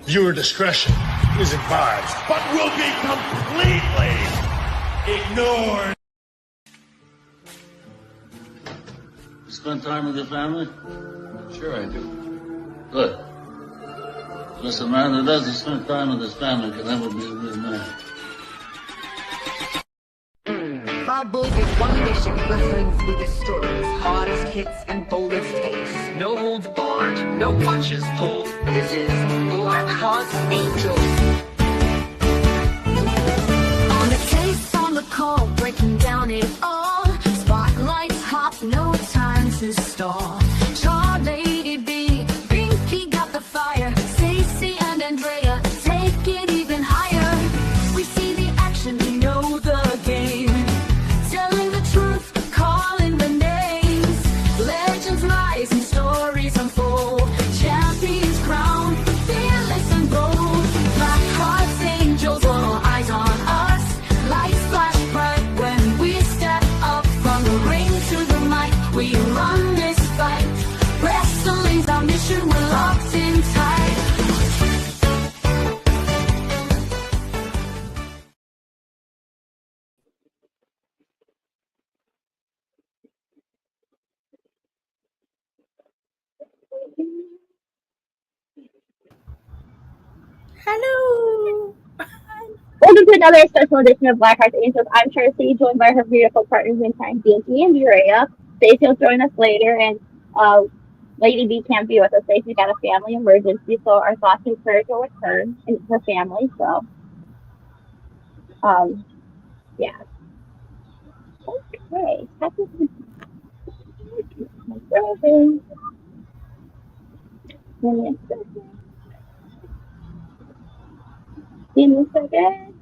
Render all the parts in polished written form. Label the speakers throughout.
Speaker 1: Viewer discretion is advised.
Speaker 2: But will be completely ignored.
Speaker 3: Spend time with your family?
Speaker 2: Sure I do.
Speaker 3: Good. Because a man who doesn't spend time with his family can never be a real man.
Speaker 4: Five boys with one mission, wrestling through the stories, hardest hits and boldest takes. No holds barred, no punches pulled. This is Blackharts Angels. On the case, on the call, breaking down it all. Spotlights hot, no time to stall. Char, Lady B, Binky got the fire. Stacey and Draya take it even higher. We see the action, we know the game. Telling the truth, calling the names. Legends rise and stories unfold. Champions crowned, fearless and bold. Blackharts Angels, all eyes on us. Lights flash bright when we step up. From the ring to the mic, we run this fight. Wrestling's our mission, we're locked in tight.
Speaker 5: Hello.
Speaker 6: Welcome to another special edition of Blackharts Angels. I'm Char, joined by her beautiful partners in crime, Binky and Draya. Stacey will join us later, and Lady B can't be with us. Stacey's got a family emergency, so our thoughts and prayers are with her and her family. So, yeah. Okay. Give me a second.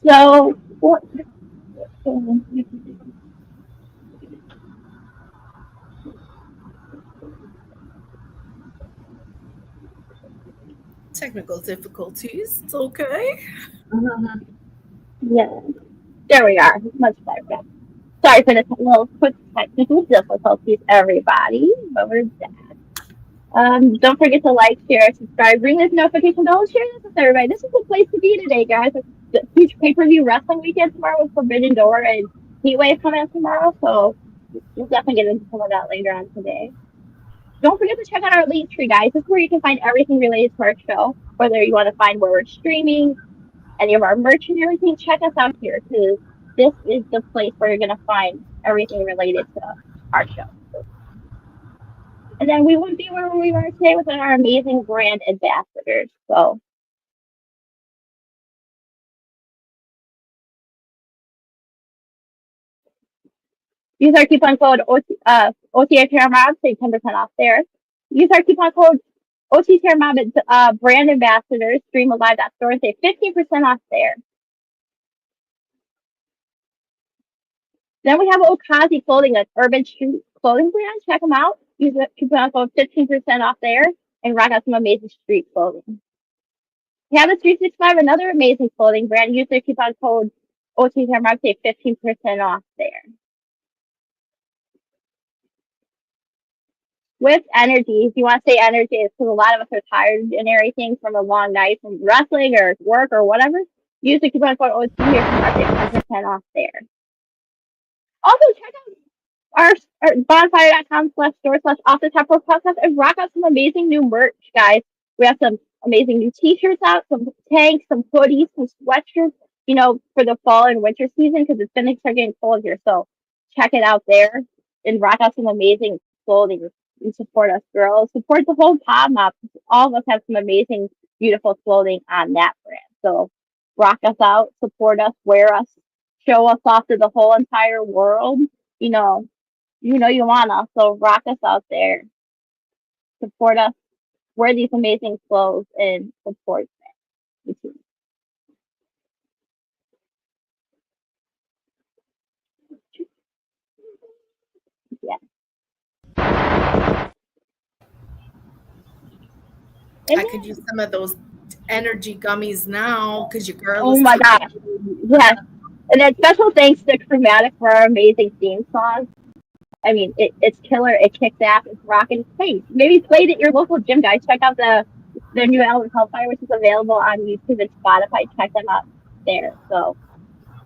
Speaker 6: So, what?
Speaker 5: Technical difficulties. It's okay.
Speaker 6: Yeah. There we are. Much better. Sorry for the little quick technical difficulties, everybody, but we're back. Don't forget to like, share, subscribe, ring this notification bell, share this with everybody. This is the place to be today, guys. It's the huge pay-per-view wrestling weekend tomorrow with Forbidden Door and Heatwave coming out tomorrow, so we'll definitely get into some of that later on today. Don't forget to check out our link tree, guys. This is where you can find everything related to our show, whether you want to find where we're streaming, any of our merch and everything. Check us out here, because this is the place where you're going to find everything related to our show. And then we wouldn't be where we are today without our amazing brand ambassadors. So use our coupon code OTTRMOB, save 10% off there. Use our coupon code OTTRMOB at brand ambassadors, dreamalive.store, save 15% off there. Then we have Okaze Clothing, an urban street clothing brand. Check them out. Use the coupon code 15% off there and rock out some amazing street clothing. We have the 365, another amazing clothing brand. Use their coupon code OTTRMOB, save 15% off there. With energy, if you want to say energy, it's because a lot of us are tired and everything from a long night from wrestling or work or whatever. Use the coupon code OTTRMOB, save 10% off there. Also, check out our bonfire.com/store/off-the-top podcast and rock out some amazing new merch, guys. We have some amazing new t-shirts out, some tanks, some hoodies, some sweatshirts, for the fall and winter season, because it's going to start getting cold here. So check it out there and rock out some amazing clothing and support us, girls. Support the whole pod mob. All of us have some amazing, beautiful clothing on that brand. So rock us out, support us, wear us, show us off to the whole entire world. You want us, so rock us out there. Support us, wear these amazing clothes, and support them. Yeah.
Speaker 5: I could use some of those energy gummies now because your girl.
Speaker 6: Oh my gosh. Yes. And then special thanks to Chromatic for our amazing theme song. I mean, it's killer. It kicks ass. It's rocking space. Maybe play it at your local gym, guys. Check out their new album Hellfire, which is available on YouTube and Spotify. Check them out there. So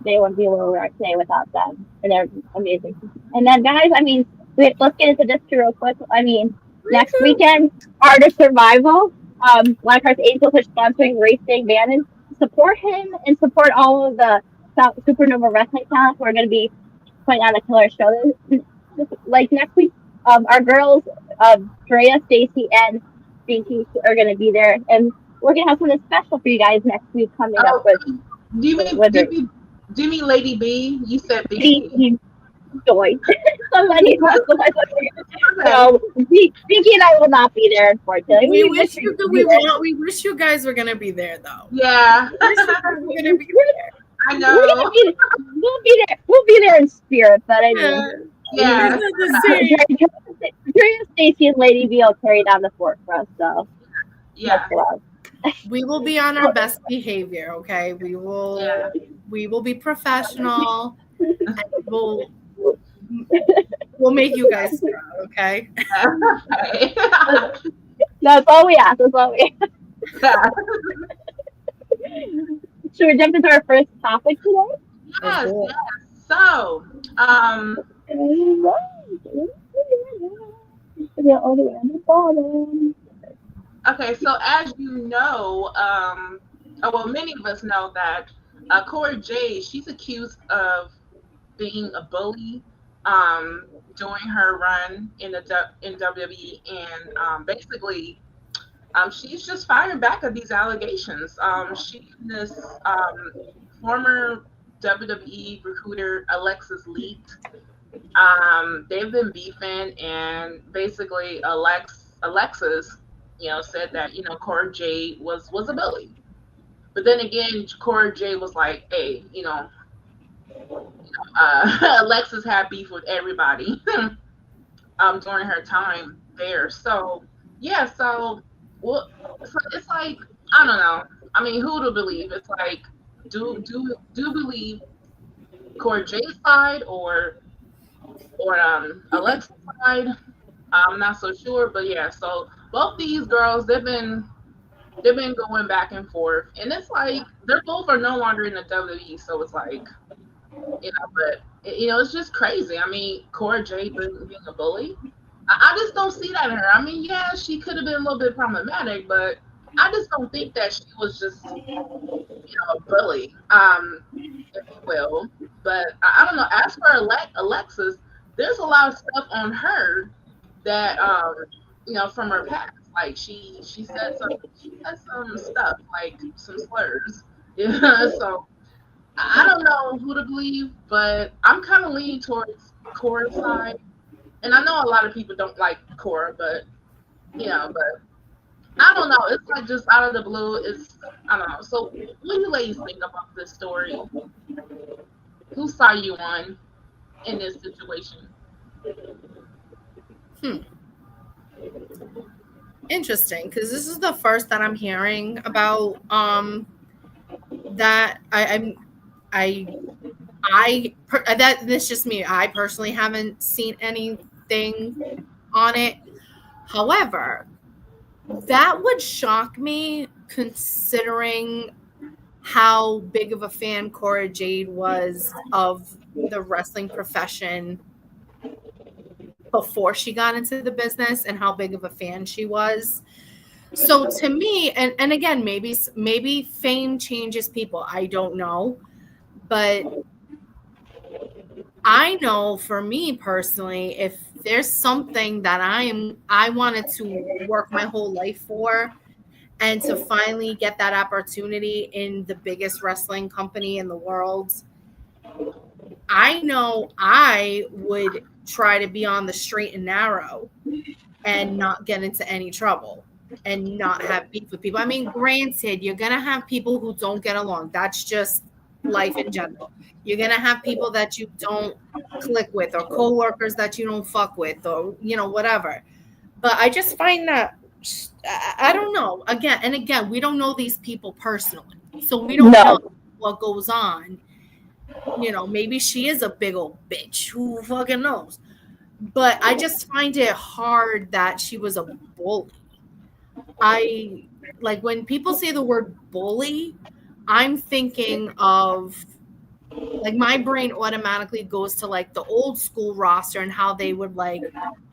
Speaker 6: they wouldn't be where we are today without them, and they're amazing. And then, guys, I mean, let's get into this real quick. I mean, next weekend, Art of Survival. Blackharts Angels are sponsoring Race Day Bannon. Support him and support all of the Supernova Wrestling talent who are going to be putting on a killer show. Like next week, our girls, Draya, Stacey, and Binky are going to be there, and we're going to have something special for you guys next week coming up with.
Speaker 7: Do you mean Lady B? You said Binky.
Speaker 6: Joy. Somebody else. So Binky and I will not be there, unfortunately.
Speaker 5: We wish you guys were gonna be there, though.
Speaker 7: Yeah.
Speaker 5: We're gonna be there.
Speaker 7: I know.
Speaker 6: We'll be there in spirit, but I mean,
Speaker 7: yeah.
Speaker 6: Stacey and Lady B will carry down the fort for us, so
Speaker 7: yeah.
Speaker 5: We will be on our best behavior, okay? We will be professional, and we'll make you guys proud, okay?
Speaker 6: That's all we ask. Should we jump into our first topic today?
Speaker 7: Yes. So, okay, so as you know, many of us know that Cora Jade, she's accused of being a bully during her run in WWE, and basically she's just firing back at these allegations. She and this former WWE recruiter Alexis leaked. They've been beefing, and basically Alexis, said that Cora Jade was a bully. But then again, Cora Jade was like, hey, Alexis had beef with everybody during her time there. So yeah, so it's like, I don't know. I mean, who to believe? It's like, do believe Cora Jade's side or Alexis side? I'm not so sure, but yeah. So both these girls, they've been going back and forth, and it's like they're both are no longer in the WWE. So it's like, but it's just crazy. I mean, Cora Jade being a bully, I just don't see that in her. I mean, yeah, she could have been a little bit problematic, but I just don't think that she was just, a bully, if you will. But I don't know. As for Alexis, there's a lot of stuff on her that, from her past. Like she said some stuff, like some slurs. Yeah, so I don't know who to believe, but I'm kind of leaning towards Cora's side. And I know a lot of people don't like Cora, but but I don't know. It's like just out of the blue. I don't know. So what do you ladies think about this story? Whose side are you on in this situation?
Speaker 5: Interesting, because this is the first that I'm hearing about that that's just me. I personally haven't seen anything on it. However, that would shock me considering how big of a fan Cora Jade was of the wrestling profession before she got into the business and how big of a fan she was. So to me, and again, maybe fame changes people. I don't know. But I know for me personally, if there's something that I wanted to work my whole life for, and to finally get that opportunity in the biggest wrestling company in the world, I know I would try to be on the straight and narrow and not get into any trouble and not have beef with people. I mean, granted, you're going to have people who don't get along. That's just life in general. You're going to have people that you don't click with, or coworkers that you don't fuck with, or, whatever. But I just find that, I don't know. Again, we don't know these people personally. So we don't know what goes on. Maybe she is a big old bitch. Who fucking knows? But I just find it hard that she was a bully. I like when people say the word bully, I'm thinking of like my brain automatically goes to like the old school roster and how they would like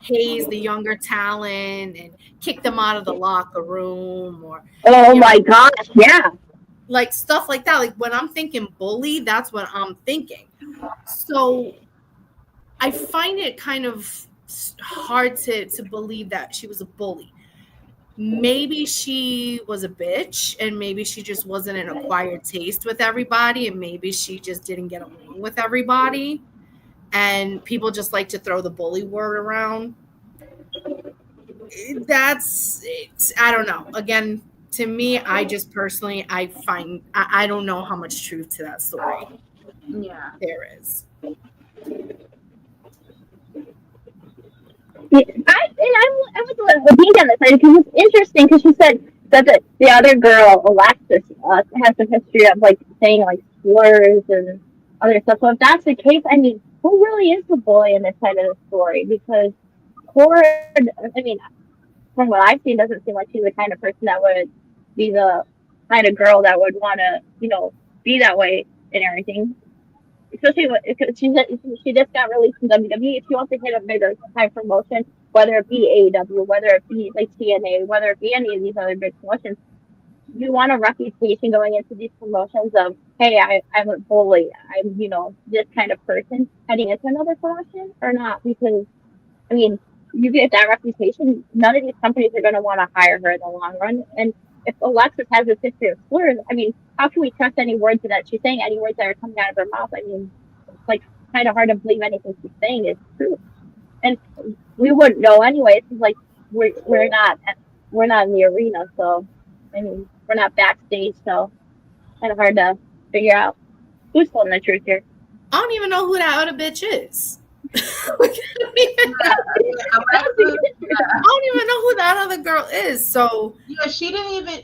Speaker 5: haze the younger talent and kick them out of the locker room or
Speaker 6: Oh my gosh, yeah.
Speaker 5: like stuff like that. Like when I'm thinking bully, that's what I'm thinking. So I find it kind of hard to believe that she was a bully. Maybe she was a bitch and maybe she just wasn't an acquired taste with everybody and maybe she just didn't get along with everybody and people just like to throw the bully word around. That's it. I don't know. Again, to me, I just personally I don't know how much truth to that story
Speaker 7: Yeah.
Speaker 5: there is.
Speaker 6: Yeah, I was with Binky on this side because it's interesting because she said that the other girl, Alexis, has a history of like saying like slurs and other stuff. So if that's the case, I mean, who really is the bully in this side of the story? Because Cora, I mean, from what I've seen, doesn't seem like she's the kind of person that would be the kind of girl that would want to, be that way and everything. Especially because she just got released from WWE. If she wants to hit a bigger time promotion, whether it be AEW, whether it be like TNA, whether it be any of these other big promotions, you want a reputation going into these promotions of, hey, I'm a bully. I'm, this kind of person heading into another promotion or not? Because, I mean, you get that reputation, none of these companies are going to want to hire her in the long run. And if Alexis has this history of slurs, I mean, how can we trust any words that she's saying, any words that are coming out of her mouth? I mean, it's like kind of hard to believe anything she's saying is true. And we wouldn't know anyway. It's like we're not in the arena, so I mean we're not backstage, so kind of hard to figure out who's telling the truth here.
Speaker 5: I don't even know who that other bitch is. I don't even know who that other girl is. So
Speaker 7: yeah, she didn't even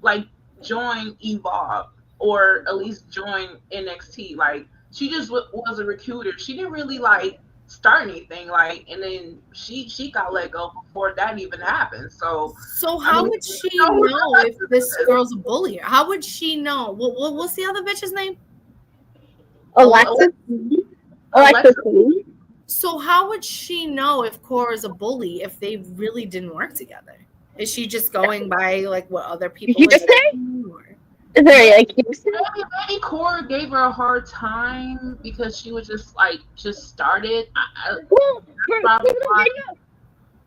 Speaker 7: like join Evolve or at least join NXT. Like she just was a recruiter. She didn't really like start anything. Like, and then she got let go before that even happened. So
Speaker 5: how would she know if this girl's a bully? How would she know? What's the other bitch's name?
Speaker 6: Alexis.
Speaker 5: So how would she know if Cora's a bully if they really didn't work together? Is she just going by like what other people are saying?
Speaker 6: Is there like
Speaker 7: maybe Cora gave her a hard time because she was just started?
Speaker 6: Well, from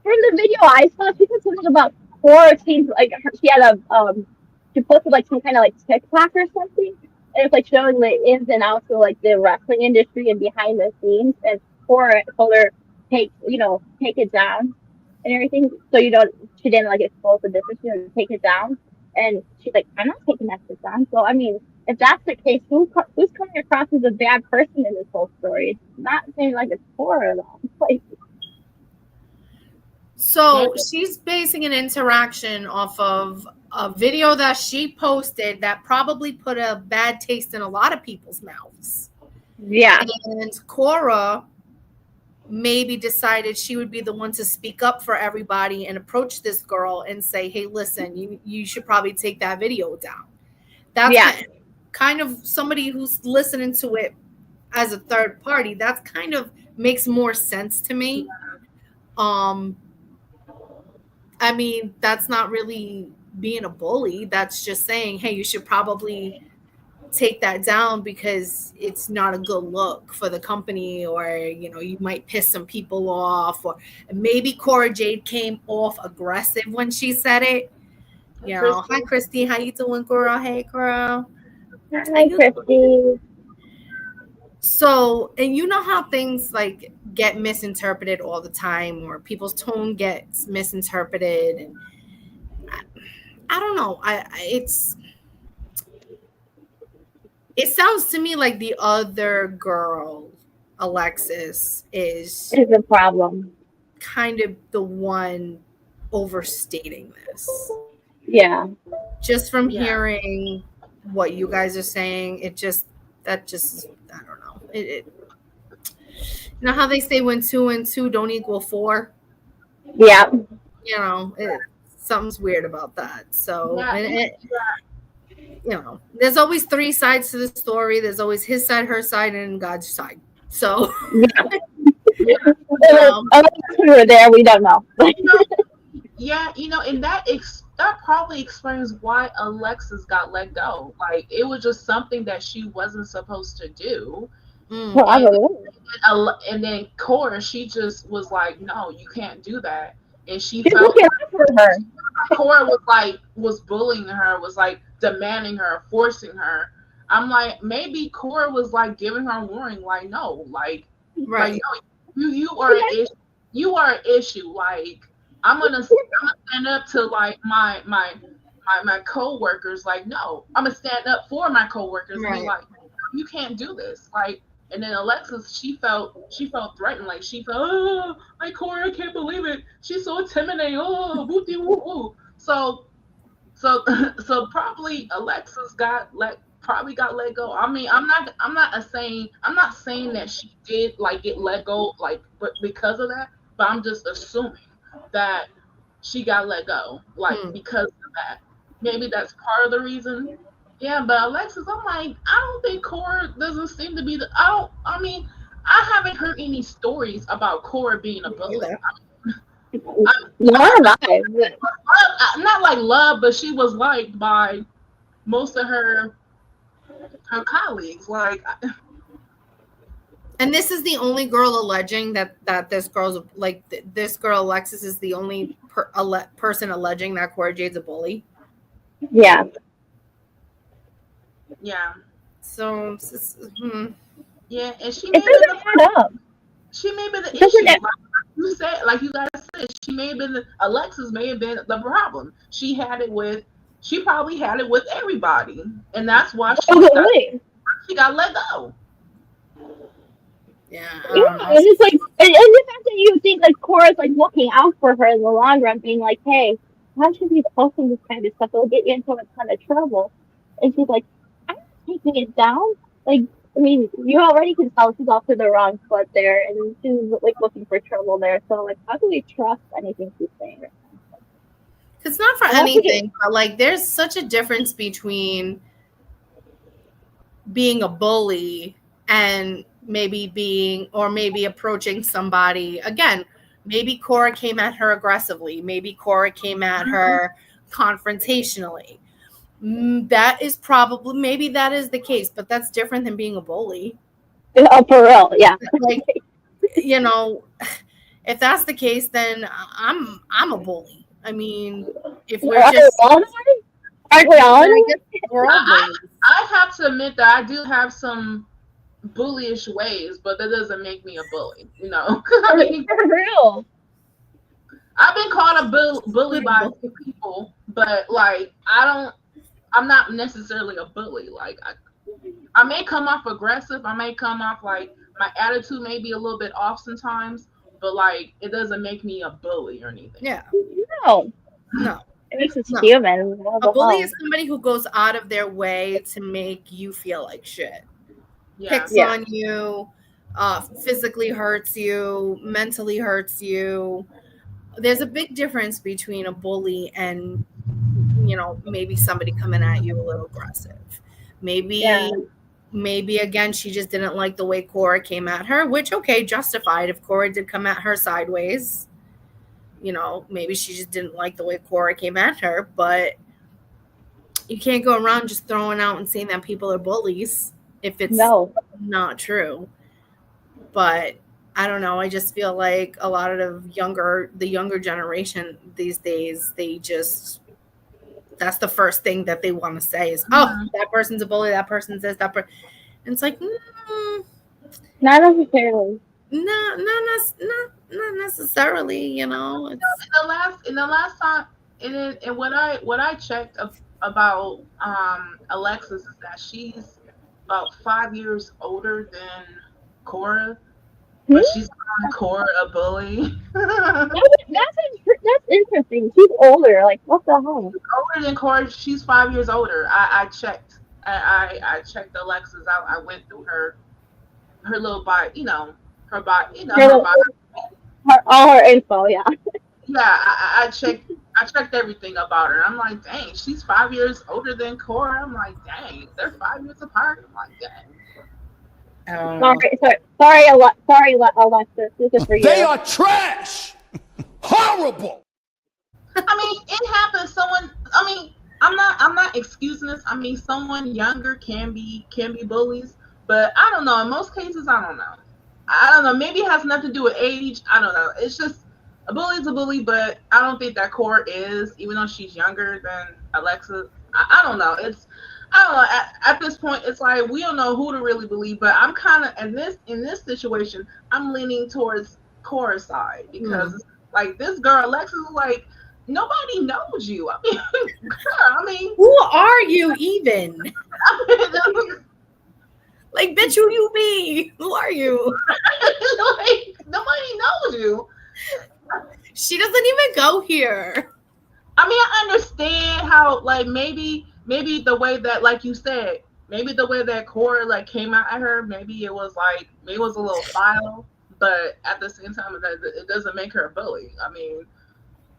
Speaker 6: the video I saw, she said something about Cora seems like she had she posted like some kind of like TikTok or something. And it's like showing the ins and outs of like the wrestling industry and behind the scenes. And Cora told her take it down and everything. So she didn't like expose the difference, take it down. And she's like, I'm not taking that shit down. So I mean, if that's the case, who's coming across as a bad person in this whole story? It's not saying like it's Cora though. Like,
Speaker 5: so she's basing an interaction off of a video that she posted that probably put a bad taste in a lot of people's mouths.
Speaker 6: Yeah.
Speaker 5: And Cora maybe decided she would be the one to speak up for everybody and approach this girl and say, hey, listen, you should probably take that video down. That's kind of somebody who's listening to it as a third party. That's kind of makes more sense to me. I mean, that's not really being a bully. That's just saying, hey, you should probably take that down because it's not a good look for the company, or you might piss some people off, or maybe Cora Jade came off aggressive when she said it. Hi Christy, how you doing, girl? Hey girl.
Speaker 6: Hi Christy.
Speaker 5: So, and you know how things like get misinterpreted all the time, or people's tone gets misinterpreted, and I don't know. It sounds to me like the other girl, Alexis, is
Speaker 6: a problem.
Speaker 5: Kind of the one overstating this.
Speaker 6: Yeah.
Speaker 5: Just from hearing what you guys are saying, I don't know. You know how they say when 2 and 2 don't equal 4?
Speaker 6: Yeah.
Speaker 5: You know, something's weird about that. So, there's always 3 sides to the story. There's always his side, her side, and God's side. So,
Speaker 6: we were there. We don't know.
Speaker 7: And that probably explains why Alexis got let go. Like, it was just something that she wasn't supposed to do. And then Cora, she just was like, no, you can't do that. And she felt
Speaker 6: her.
Speaker 7: Cora was bullying her, was like demanding her, forcing her. I'm like, maybe Cora was like giving her a warning, like, no, like,
Speaker 5: right.
Speaker 7: No, you are an issue. Like, I'm gonna stand up to like my co-workers. Like, no, I'm gonna stand up for my co-workers and be like, you can't do this. Like, and then Alexis, she felt threatened. Like, she felt, oh, like, Cora, I can't believe it. She's so intimidating. Oh, whoopty whoop whoop. So probably Alexis got let go. I mean, I'm not saying that she did like get let go like but because of that, but I'm just assuming that she got let go like because of that. Maybe that's part of the reason. Yeah, but Alexis, I'm like, I don't think Cora doesn't seem to be I haven't heard any stories about Cora being a bully. Not like love, but she was liked by most of her colleagues. Like,
Speaker 5: and this is the only girl alleging that this girl's like this girl Alexis is the only person alleging that Cora Jade's a bully.
Speaker 6: Yeah.
Speaker 7: Yeah.
Speaker 5: So.
Speaker 7: Yeah, and she may be the issue. Like you guys said, Alexis may have been the problem. She probably had it with everybody, and that's why she got let go.
Speaker 5: Yeah,
Speaker 6: and it's like, and the fact that you think like Cora's like looking out for her in the long run, being like, hey, why should you be posting this kind of stuff? It'll get you into a ton of trouble. And she's like, I'm not taking it down. Like, I mean, you already can tell she's off to the wrong foot there, and she's like looking for trouble there. So, like, how do we trust anything she's saying?
Speaker 5: It's not for anything, but like, there's such a difference between being a bully and maybe approaching somebody. Again, maybe Cora came at her aggressively. Maybe Cora came at her confrontationally. That is maybe that is the case, but that's different than being a bully.
Speaker 6: Oh, for real, yeah.
Speaker 5: Like, if that's the case, then I'm a bully. I mean, if we're
Speaker 6: aren't we all?
Speaker 5: We're all bullies.
Speaker 7: I have to admit that I do have some bullyish ways, but that doesn't make me a bully.
Speaker 6: For real.
Speaker 7: I've been called a bully by people, but like I'm not necessarily a bully. Like I may come off aggressive. I may come off like my attitude may be a little bit off sometimes, but like it doesn't make me a bully or anything.
Speaker 5: Yeah.
Speaker 6: No. It makes us human.
Speaker 5: A bully is somebody who goes out of their way to make you feel like shit. Picks on you, physically hurts you, mentally hurts you. There's a big difference between a bully and, maybe somebody coming at you a little aggressive. Maybe again, she just didn't like the way Cora came at her, which, okay, justified. If Cora did come at her sideways, maybe she just didn't like the way Cora came at her, but you can't go around just throwing out and saying that people are bullies if it's not true. But I don't know. I just feel like a lot of the younger generation these days, that's the first thing that they want to say is, oh, that person's a bully. That person says that. And it's like,
Speaker 6: not necessarily.
Speaker 5: Not necessarily.
Speaker 7: In the last time, and what I checked about Alexis is that she's about 5 years older than Cora. But she's calling Cora a bully.
Speaker 6: That's interesting. She's older. Like, what the hell?
Speaker 7: She's older than Cora. She's 5 years older. I checked. I checked Alexis out. I went through her little bio. her body, her body.
Speaker 6: All her info, yeah.
Speaker 7: Yeah, I checked everything about her. I'm like, dang, she's 5 years older than Cora. I'm like, dang, they're 5 years apart. I'm like, dang.
Speaker 6: Sorry, Alexis. This is for you.
Speaker 2: They are trash. Horrible.
Speaker 7: I mean, it happens. I'm not excusing this. I mean, someone younger can be bullies, but I don't know. In most cases, I don't know. Maybe it has nothing to do with age. I don't know. It's just a bully's a bully, but I don't think that Cora is, even though she's younger than Alexa. I don't know. I don't know. At this point, it's like we don't know who to really believe. But I'm kind of in this situation, I'm leaning towards Cora's side because like this girl Alexa is like, nobody knows you. I mean, girl,
Speaker 5: who are you even? Like, bitch, who you be? Who are you?
Speaker 7: Like, nobody knows you.
Speaker 5: She doesn't even go here.
Speaker 7: I mean, I understand how, like, maybe the way that, like you said, maybe the way that Cora, like, came out at her, maybe it was a little foul, but at the same time, it doesn't make her a bully. I mean,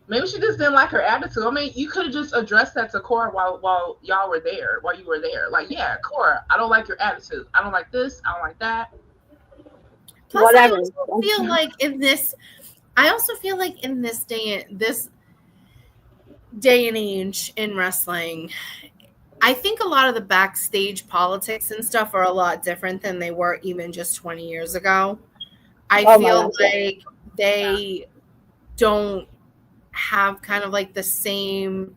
Speaker 7: maybe she just didn't like her attitude. I mean, you could have just addressed that to Cora while you were there. Like, yeah, Cora, I don't like your attitude. I don't like this. I don't like that.
Speaker 5: Plus,
Speaker 6: Whatever.
Speaker 5: I also feel like in this day and age in wrestling, I think a lot of the backstage politics and stuff are a lot different than they were even just 20 years ago. I feel like they don't have kind of like the same,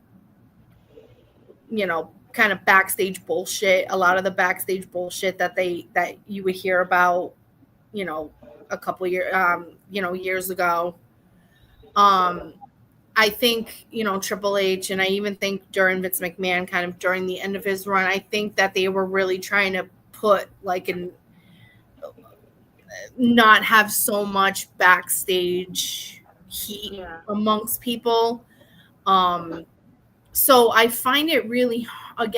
Speaker 5: kind of backstage bullshit. A lot of the backstage bullshit that you would hear about, a couple years ago. I think, Triple H, and I even think during Vince McMahon, kind of during the end of his run, I think that they were really trying to put not have so much backstage heat amongst people. So I find it really hard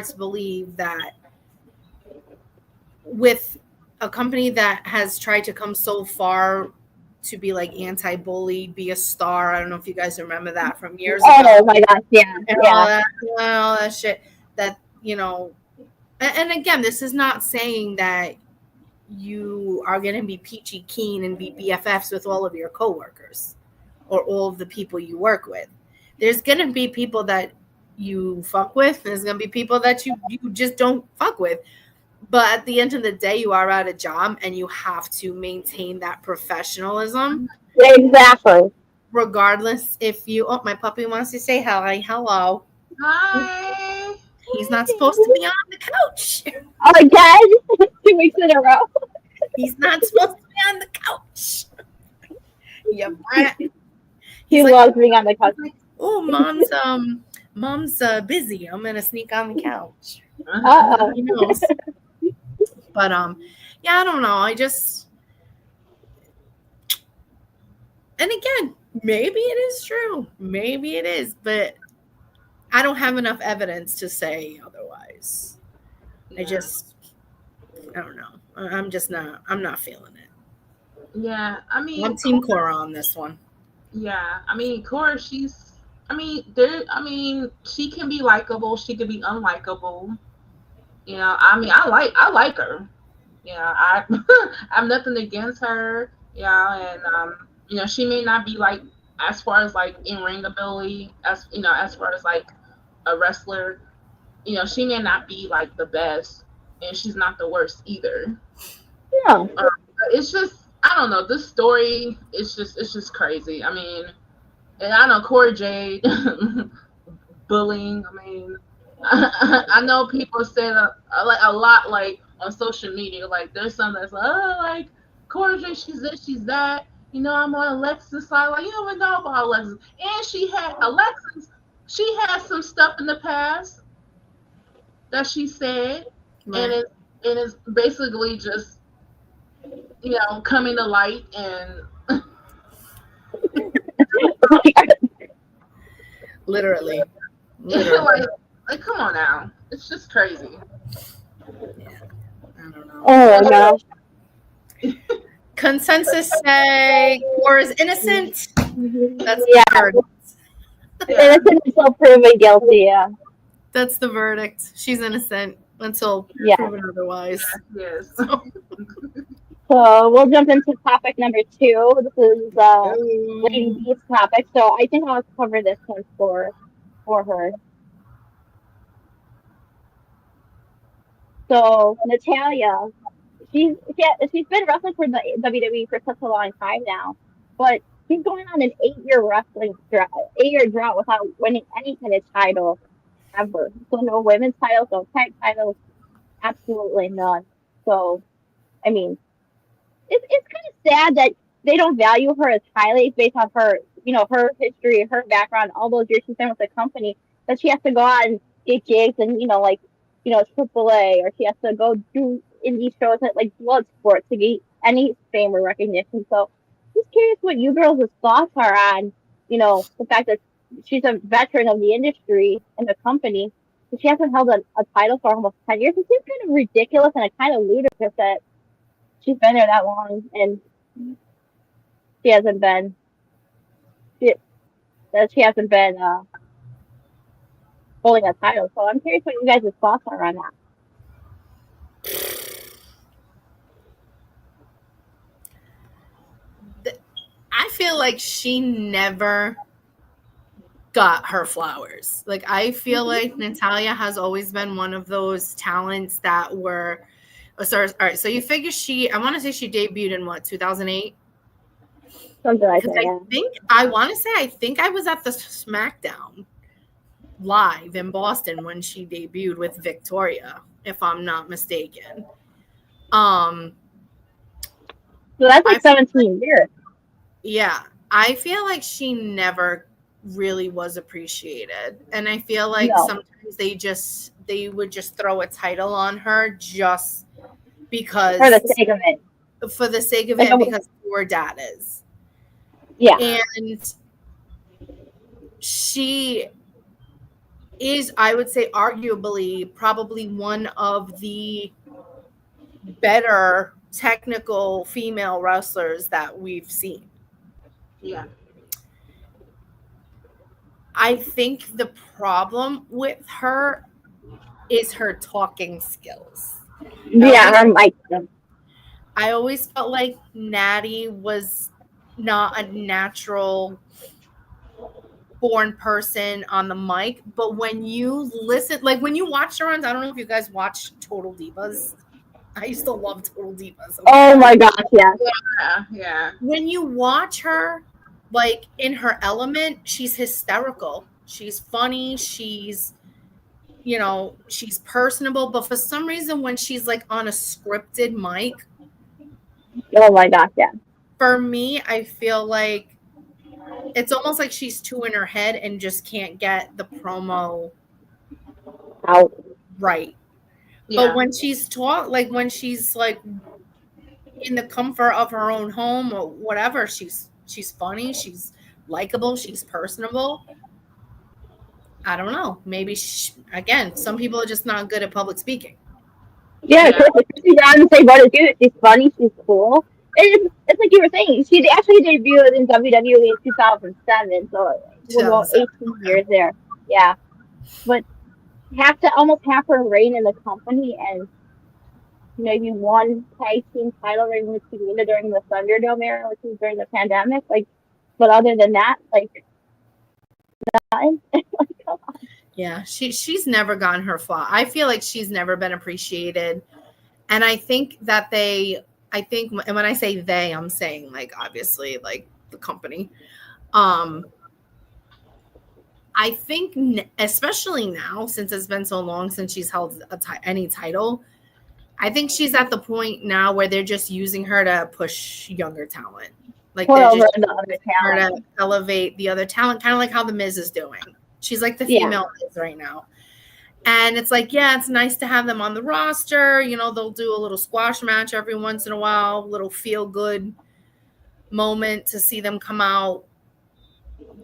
Speaker 5: to believe that with a company that has tried to come so far to be like anti-bully, be a star. I don't know if you guys remember that from years ago.
Speaker 6: Oh my gosh, yeah.
Speaker 5: And all that shit that, and again, this is not saying that you are going to be peachy keen and be BFFs with all of your coworkers or all of the people you work with. There's going to be people that you fuck with. There's going to be people that you just don't fuck with. But at the end of the day, you are at a job and you have to maintain that professionalism.
Speaker 6: Exactly.
Speaker 5: Regardless if my puppy wants to say hi. Hello.
Speaker 7: Hi.
Speaker 5: He's not supposed to be on the couch.
Speaker 6: Oh, again? 2 weeks in a row.
Speaker 5: He's not supposed to be on the couch. Yeah, brat.
Speaker 6: He loves being on the couch.
Speaker 5: Oh, mom's busy. I'm gonna sneak on the couch.
Speaker 6: Uh-oh.
Speaker 5: He knows. But I don't know. And again, maybe it is true. Maybe it is, but I don't have enough evidence to say otherwise. Yeah. I don't know. I'm not feeling it.
Speaker 7: Yeah, I mean,
Speaker 5: I'm Team Cora on this one.
Speaker 7: Yeah, I mean, Cora, she can be likable. She can be unlikable. I like her. I have nothing against her. And she may not be like as far as like in ring ability, as far as like a wrestler. She may not be like the best, and she's not the worst either.
Speaker 6: Yeah.
Speaker 7: It's just, I don't know. This story, it's just crazy. I mean, and I know Cora Jade bullying. I mean, I know people say a lot like on social media. Like there's some that's like Cora Jade, she's this, she's that. I'm on Alexis' side. Like you don't even know about Alexis. And she had some stuff in the past that she said, right. and it's basically just coming to light and
Speaker 5: literally.
Speaker 7: like come on now, it's just crazy.
Speaker 5: Yeah, I don't know.
Speaker 6: Oh my gosh.
Speaker 5: Consensus say Cora's innocent. That's
Speaker 6: Yeah.
Speaker 5: the verdict.
Speaker 6: Innocent until proven guilty, yeah.
Speaker 5: That's the verdict. She's innocent until
Speaker 6: Yeah.
Speaker 5: proven otherwise.
Speaker 7: Yes.
Speaker 6: So we'll jump into topic number 2. This is Lady B's topic. So I think I'll cover this one for her. So Natalya, she's been wrestling for the WWE for such a long time now, but she's going on an 8-year drought without winning any kind of title ever. So no women's titles, no tag titles, absolutely none. So I mean, it's kind of sad that they don't value her as highly based on her, her history, her background, all those years she's been with the company. That she has to go out and get gigs and AAA, or she has to go do indie shows at like Bloodsport to get any fame or recognition. So, just curious what you girls' thoughts are on, the fact that she's a veteran of the industry and the company, but she hasn't held a title for almost 10 years. It seems kind of ridiculous and kind of ludicrous that she's been there that long and she hasn't been holding a title. So I'm curious what you guys' thoughts are on that.
Speaker 5: I feel like she never got her flowers. Like, I feel like Natalya has always been one of those talents that were. All right, so you figure I want to say she debuted in what, 2008?
Speaker 6: Something like that.
Speaker 5: I think I was at the SmackDown live in Boston when she debuted with Victoria, if I'm not mistaken.
Speaker 6: So that's like 17 years.
Speaker 5: Yeah, I feel like she never really was appreciated, and I feel like sometimes they would just throw a title on her just because
Speaker 6: for the sake of it.
Speaker 5: Because who her dad is.
Speaker 6: Yeah.
Speaker 5: And she is, I would say, arguably probably one of the better technical female wrestlers that we've seen.
Speaker 7: Yeah.
Speaker 5: I think the problem with her is her talking skills. I always felt like Natty was not a natural born person on the mic, but when you listen, like when you watch her runs, I don't know if you guys watched Total Divas. I used to love Total Divas.
Speaker 6: Okay? Oh my gosh,
Speaker 7: yeah.
Speaker 5: When you watch her, like in her element, she's hysterical. She's funny. She's personable, but for some reason, when she's like on a scripted mic,
Speaker 6: oh my gosh, yeah.
Speaker 5: For me, I feel like it's almost like she's too in her head and just can't get the promo
Speaker 6: out
Speaker 5: right. Yeah. But when she's when she's like in the comfort of her own home or whatever, she's funny, she's likable, she's personable. I don't know. Maybe again, some people are just not good at public speaking.
Speaker 6: Yeah, she's on the same boat as you. She's funny, she's cool. It's like you were saying, she actually debuted in WWE in 2007, so about 18 years there. Yeah. But almost half her reign in the company, and maybe one tag team title reign with Selena during the Thunderdome era, which was during the pandemic. But other than that, nothing. Come on.
Speaker 5: Yeah, she's never gotten her flaw. I feel like she's never been appreciated, and I think that and when I say they, I'm saying obviously the company. I think especially now, since it's been so long since she's held any title, I think she's at the point now where they're just using her to push younger talent. They're just using her to elevate the other talent, kind of like how The Miz is doing. She's like the female Miz right now. And it's it's nice to have them on the roster. They'll do a little squash match every once in a while, a little feel-good moment to see them come out,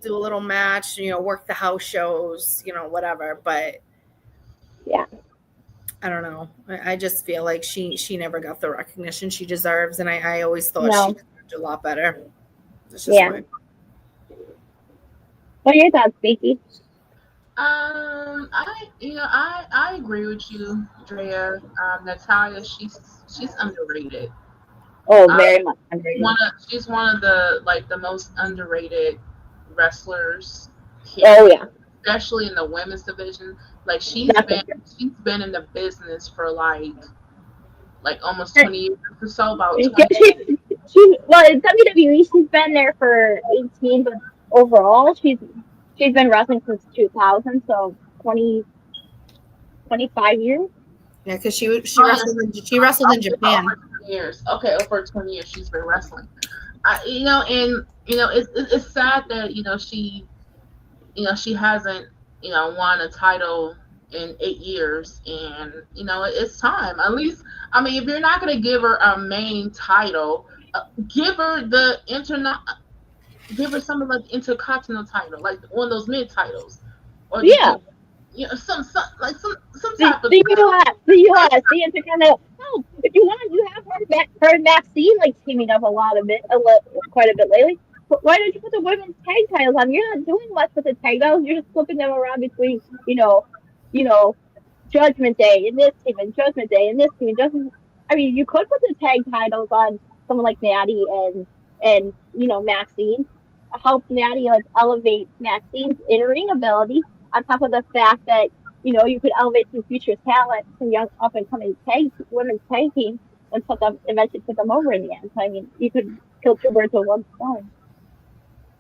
Speaker 5: do a little match, work the house shows, whatever. But I don't know. I just feel like she never got the recognition she deserves, and I always thought
Speaker 6: No.
Speaker 5: she deserved a lot better. It's just
Speaker 6: Yeah. What are your thoughts, Binky?
Speaker 7: I agree with you, Drea. Natalya, she's underrated.
Speaker 6: Oh, very much underrated.
Speaker 7: She's one of the most underrated wrestlers
Speaker 6: Oh
Speaker 7: here,
Speaker 6: yeah,
Speaker 7: especially in the women's division. Like she's
Speaker 6: definitely.
Speaker 7: been in the business for like almost 20 years or so, about
Speaker 6: She,
Speaker 7: 20.
Speaker 6: well, in WWE, she's been there for 18, but overall, she's been wrestling since 2000, so 20, 25 years.
Speaker 5: Yeah, because she wrestled in Japan.
Speaker 7: Over 20 years. Okay, over 20 years she's been wrestling. It's sad that she hasn't won a title in 8 years, and it's time. At least, I mean, if you're not going to give her a main title, give her give her some of the intercontinental title, like one of those mid titles, or
Speaker 6: Yeah.
Speaker 7: some type of
Speaker 6: the US, the Intercontinental. No, if you want, you have her and Maxine like teaming up quite a bit lately. But why don't you put the women's tag titles on? You're not doing much with the tag titles. You're just flipping them around between, you know, Judgment Day and this team and Judgment Day and this team. I mean, you could put the tag titles on someone like Natty and Maxine. Help Natty like elevate Maxine's in ring ability on top of the fact that you could elevate some future talent, some young up and coming women's tag team, and eventually put them over in the end. So, I mean, you could kill two birds with one stone.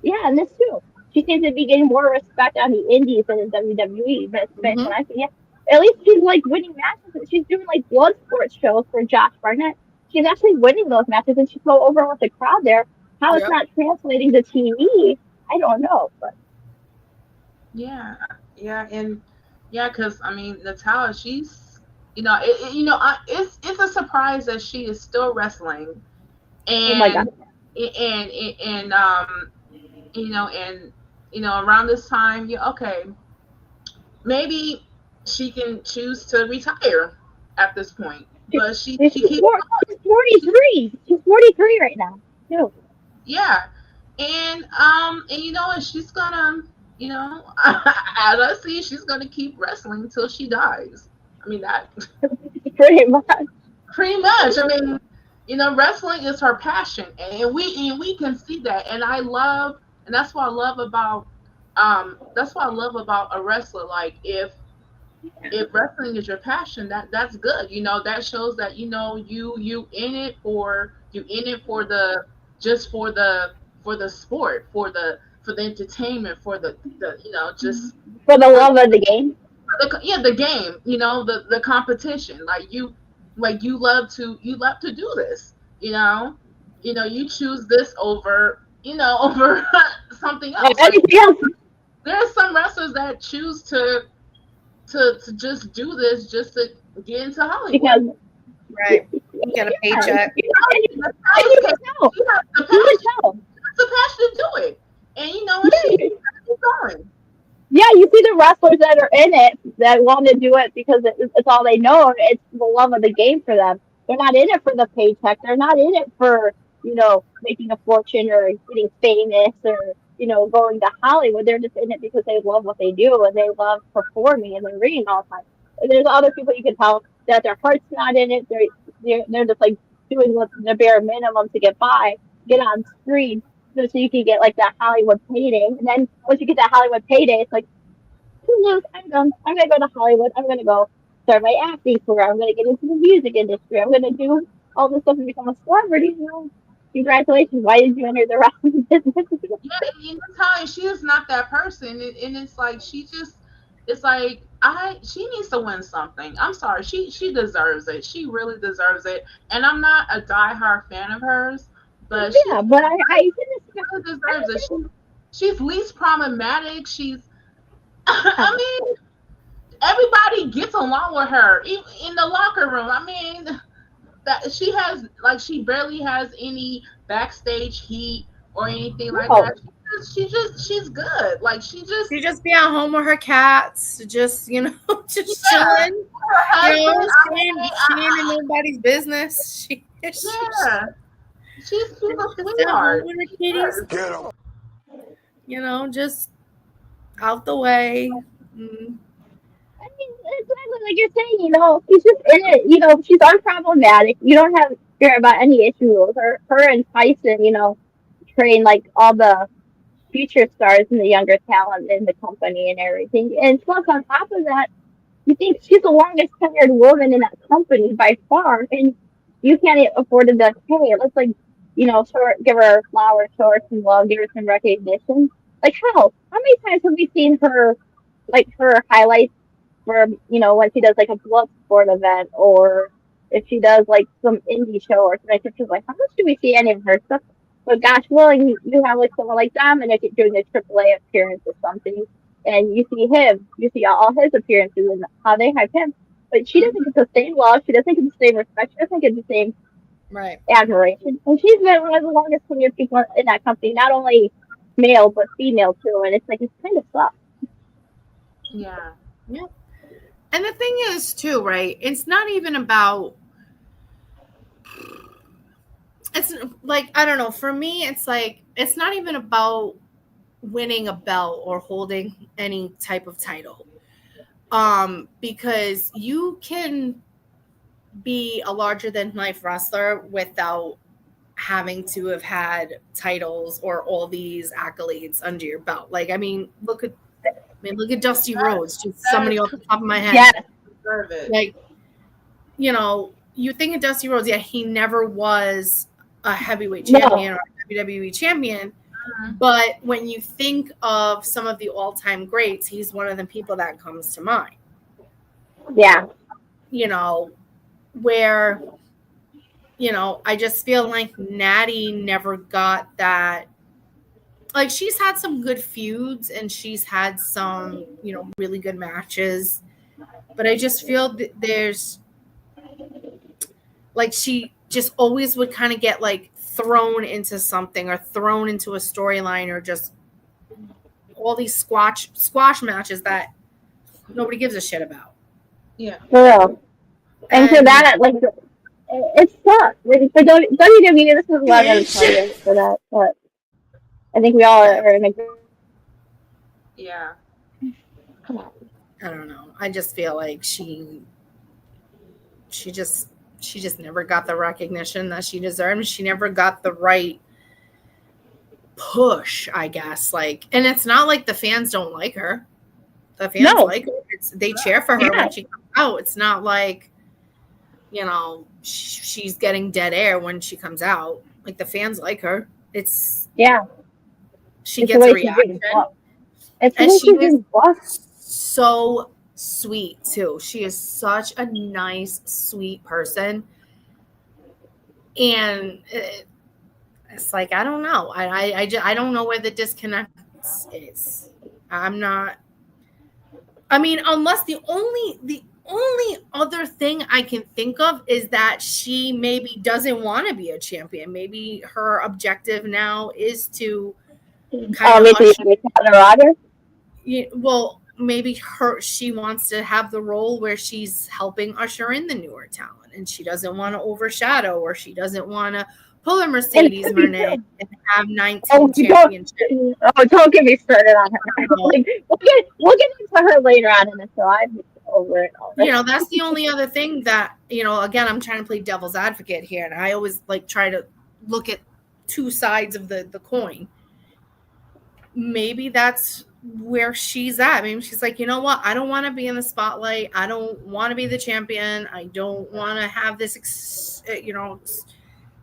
Speaker 6: Yeah, and this too. She seems to be getting more respect on the indies than in WWE. But when I see, at least she's like winning matches. She's doing like blood sports shows for Josh Barnett. She's actually winning those matches, and she's so over with the crowd there. How it's not translating to TV, I don't know. But
Speaker 7: because I mean, Natalya, she's it's a surprise that she is still wrestling, and
Speaker 6: oh my god,
Speaker 7: and around this time, maybe she can choose to retire at this point, but she keeps
Speaker 6: 43. She's 43 right now. No.
Speaker 7: Yeah, and you know what? She's gonna, as I see, she's gonna keep wrestling until she dies. I mean that.
Speaker 6: Pretty much.
Speaker 7: Pretty much. I mean, wrestling is her passion, and we can see that. And that's what I love about a wrestler. Like if wrestling is your passion, that's good. That shows that you in it for the sport, for the entertainment, for the just
Speaker 6: for the love of the game.
Speaker 7: The game, the competition. You love to do this. You choose this over over something else.
Speaker 6: Anything else?
Speaker 7: There are some wrestlers that choose to just do this just to get into Hollywood.
Speaker 6: Because
Speaker 5: right, get a paycheck.
Speaker 6: You can tell.
Speaker 7: It's a passion to do it, and she's going.
Speaker 6: Yeah, you see the wrestlers that are in it that want to do it because it's all they know. It's the love of the game for them. They're not in it for the paycheck. They're not in it for making a fortune or getting famous or going to Hollywood. They're just in it because they love what they do and they love performing and they're ringing all the time. And there's other people you can tell that their heart's not in it. They're just like doing the bare minimum to get by, get on screen, so you can get like that Hollywood payday. And then once you get that Hollywood payday, it's like, who knows? I'm done. I'm gonna go to Hollywood. I'm gonna go start my acting career. I'm gonna get into the music industry. I'm gonna do all this stuff and become a celebrity. Congratulations. Why did you enter the wrestling business?
Speaker 7: Yeah, Natalya, she is not that person, and it's like she needs to win something. I'm sorry, she deserves it. She really deserves it. And I'm not a diehard fan of hers, but
Speaker 6: yeah, but I
Speaker 7: really deserves it. She's least problematic. I mean, everybody gets along with her in the locker room. I mean, that she barely has any backstage heat or anything like that. She she's good. Like she
Speaker 5: just be at home with her cats, just just chilling. She ain't in nobody's business. She's
Speaker 7: she's a
Speaker 5: just at home
Speaker 7: sweetheart.
Speaker 5: with her kitties. Just out the way. Mm.
Speaker 6: I mean, exactly like you're saying, she's just in it, she's unproblematic. You don't have to hear about any issues with her and Tyson, train like all the future stars and the younger talent in the company and everything. And plus, on top of that, you think she's the longest tenured woman in that company by far, and you can't afford to just, hey, let's give her flowers, show her some love, give her some recognition. Like hell, how many times have we seen her, like her highlights for when she does like a blood sport event, or if she does like some indie show or something? She's like, how much do we see any of her stuff? But gosh willing, you have like someone like Dominic doing a AAA appearance or something, and you see all his appearances and how they hype him. But she doesn't get the same love, she doesn't get the same respect, she doesn't get the same admiration. And she's been one of the longest tenured people in that company, not only male but female too. And it's like it's kind of sucks.
Speaker 7: Yeah.
Speaker 5: Yeah. And the thing is too, right? It's not even about. It's like, I don't know. For me, it's like it's not even about winning a belt or holding any type of title. Because you can be a larger than life wrestler without having to have had titles or all these accolades under your belt. Like, look at Dusty Rhodes, just somebody off the top of my head.
Speaker 6: Yeah.
Speaker 5: Like, you think of Dusty Rhodes, he never was a heavyweight champion or a WWE champion. But when you think of some of the all-time greats, he's one of the people that comes to mind.
Speaker 6: Yeah.
Speaker 5: Where, I just feel like Natty never got that. Like, she's had some good feuds and she's had some, really good matches. But I just feel that there's, like, she just always would kind of get, like, thrown into something or thrown into a storyline or just all these squash matches that nobody gives a shit about.
Speaker 7: Yeah.
Speaker 6: For real. And for that, like, it sucks. Like, for WWE, this is what I'm telling you for that. But I think we all are in agreement.
Speaker 7: Yeah.
Speaker 6: Come on.
Speaker 5: I don't know. I just feel like she just never got the recognition that she deserved. She never got the right push, I guess. Like, and it's not like the fans don't like her. The fans like her. They cheer for her when she comes out. It's not like, she's getting dead air when she comes out. Like, the fans like her. She gets a reaction. And she is so sweet too. She is such a nice, sweet person. And it's like, I don't know. I don't know where the disconnect is. Unless the only other thing I can think of is that she maybe doesn't want to be a champion. Maybe her objective now is to kind of maybe she wants to have the role where she's helping usher in the newer talent, and she doesn't want to overshadow, or she doesn't want to pull a Mercedes Moné and have 19 championships.
Speaker 6: Don't get me started on her. We'll get into her later on in the show. I'm over it already.
Speaker 5: That's the only other thing that, again, I'm trying to play devil's advocate here, and I always like try to look at two sides of the coin. Maybe that's where she's at. Maybe she's like, you know what? I don't want to be in the spotlight. I don't want to be the champion. I don't want to have this,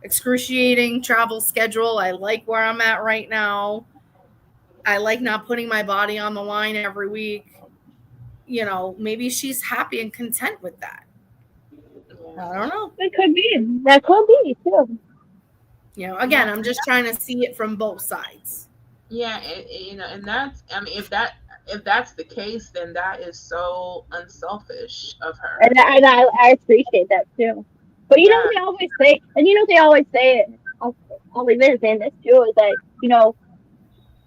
Speaker 5: excruciating travel schedule. I like where I'm at right now. I like not putting my body on the line every week. Maybe she's happy and content with that. I don't know.
Speaker 6: It could be. That could be too.
Speaker 5: Again, I'm just trying to see it from both sides.
Speaker 7: Yeah, and that's, if that's the case, then that is so unselfish of her.
Speaker 6: And I appreciate that too. But they always say, and they always say it. I'll leave it saying this too, is that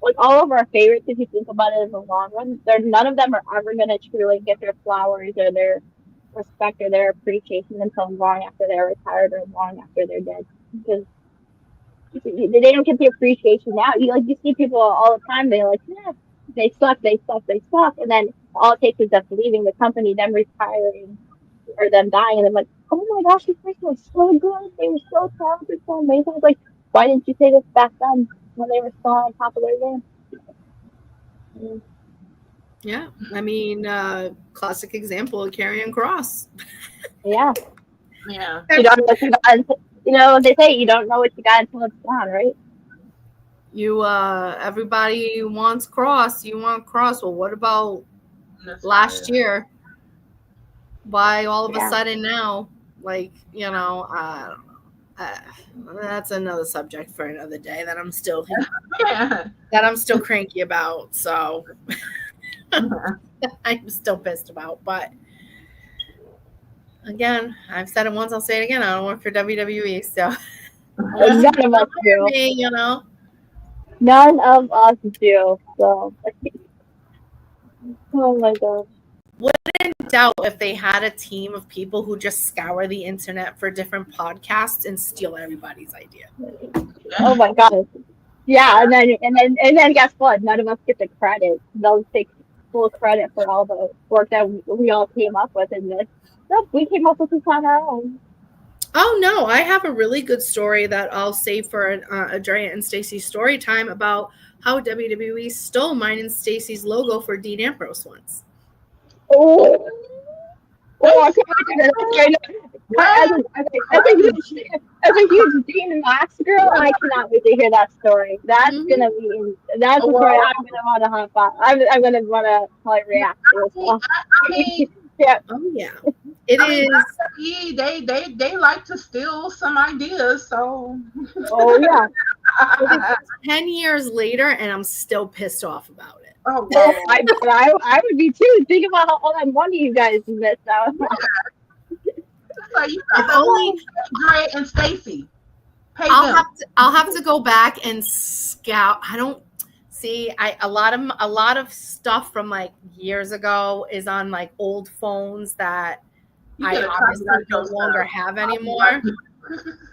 Speaker 6: like all of our favorites, if you think about it in the long run, none of them are ever going to truly get their flowers or their respect or their appreciation until long after they're retired or long after they're dead. Because they don't get the appreciation now. You see people all the time. They're like, yeah, they suck, and then all it takes is them leaving the company, them retiring, or them dying, and I'm like, oh my gosh, this person was so good. They were so talented, so amazing. It's like, why didn't you say this back then when they were still on top of their game?
Speaker 5: Yeah, I mean, classic example of Karrion Kross.
Speaker 6: Yeah.
Speaker 7: Yeah.
Speaker 6: You don't know what you got. They say you don't know what you got until it's gone, right?
Speaker 5: Everybody wants Kross. You want Kross. Well, what about last year? Why all of a sudden now? Like, I don't know. That's another subject for another day that I'm still cranky about. So I'm still pissed about. But again, I've said it once, I'll say it again. I don't work for WWE, so
Speaker 6: none of us do.
Speaker 5: Me,
Speaker 6: None of us do. So, oh my god.
Speaker 5: Wouldn't doubt if they had a team of people who just scour the internet for different podcasts and steal everybody's idea.
Speaker 6: Oh my god. Yeah, and then guess what? None of us get the credit. They'll take full credit for all the work that we all came up with in this. Nope, we came up with this on our own.
Speaker 5: Oh no, I have a really good story that I'll save for a Draya and Stacey story time about how WWE stole mine and Stacey's logo for Dean Ambrose once.
Speaker 6: Oh, I can't wait to as a huge Dean Max girl, I cannot wait to hear that story. That's gonna be a story I'm gonna want to hop on. I'm gonna want to probably react to as well.
Speaker 5: Yeah. Oh yeah. It is.
Speaker 7: They like to steal some ideas, so.
Speaker 6: Oh yeah.
Speaker 5: 10 years later, and I'm still pissed off about it.
Speaker 7: Oh wow.
Speaker 6: I would be too. Think about all that money you guys missed out.
Speaker 7: So you only Dre and Stacey.
Speaker 5: I'll have to go back and scout. I don't see. A lot of stuff from like years ago is on like old phones that I obviously no longer have anymore.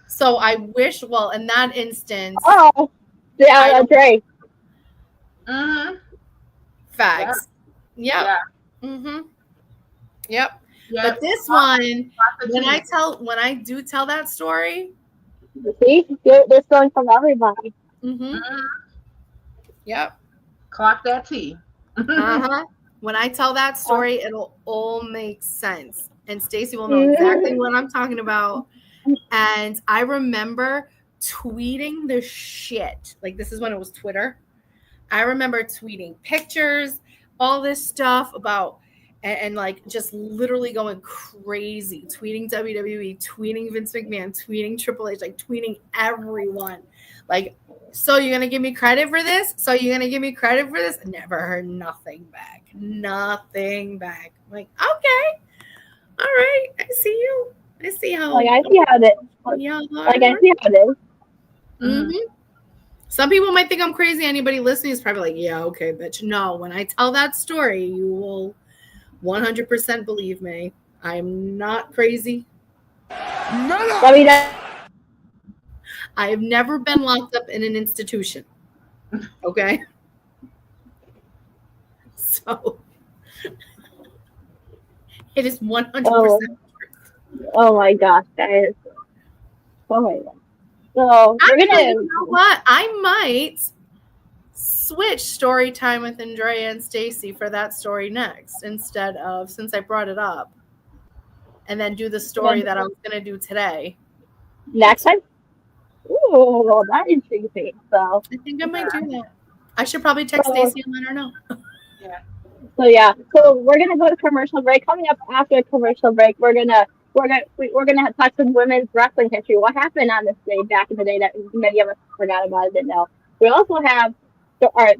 Speaker 5: So I wish. Well, in that instance.
Speaker 6: Oh, yeah, that's right.
Speaker 5: Facts.
Speaker 6: Yeah.
Speaker 5: Yep. Yeah. Mm-hmm. Yep. But this one, when I do tell that story,
Speaker 6: see, they're stealing from everybody.
Speaker 5: Mm-hmm. Yep.
Speaker 7: Clock that T.
Speaker 5: When I tell that story, it'll all make sense, and Stacey will know exactly what I'm talking about. And I remember tweeting the shit. Like, this is when it was Twitter. I remember tweeting pictures, all this stuff about, and like just literally going crazy, tweeting WWE, tweeting Vince McMahon, tweeting Triple H, like tweeting everyone. Like, so you're going to give me credit for this? So you're going to give me credit for this? Never heard nothing back. Nothing back. I'm like, okay. All right. I see you. I see how.
Speaker 6: Like, I see how it is. Like, I see how it is.
Speaker 5: Mm-hmm. Some people might think I'm crazy. Anybody listening is probably like, yeah, okay, bitch. No, when I tell that story, you will 100% believe me. I'm not crazy. I have never been locked up in an institution. Okay? So, it is 100%.
Speaker 6: Oh my gosh, guys. Oh my god. So we're gonna.
Speaker 5: You know what? I might switch story time with Andrea and Stacey for that story next, instead of, since I brought it up, and then do the story that I was gonna do today.
Speaker 6: Next time? Ooh, that intrigues me. So
Speaker 5: I think I might do that. I should probably text Stacey and let her know.
Speaker 6: So we're gonna go to commercial break. Coming up after a commercial break, we're gonna touch some women's wrestling history. What happened on this day back in the day that many of us forgot about and didn't know. We also have our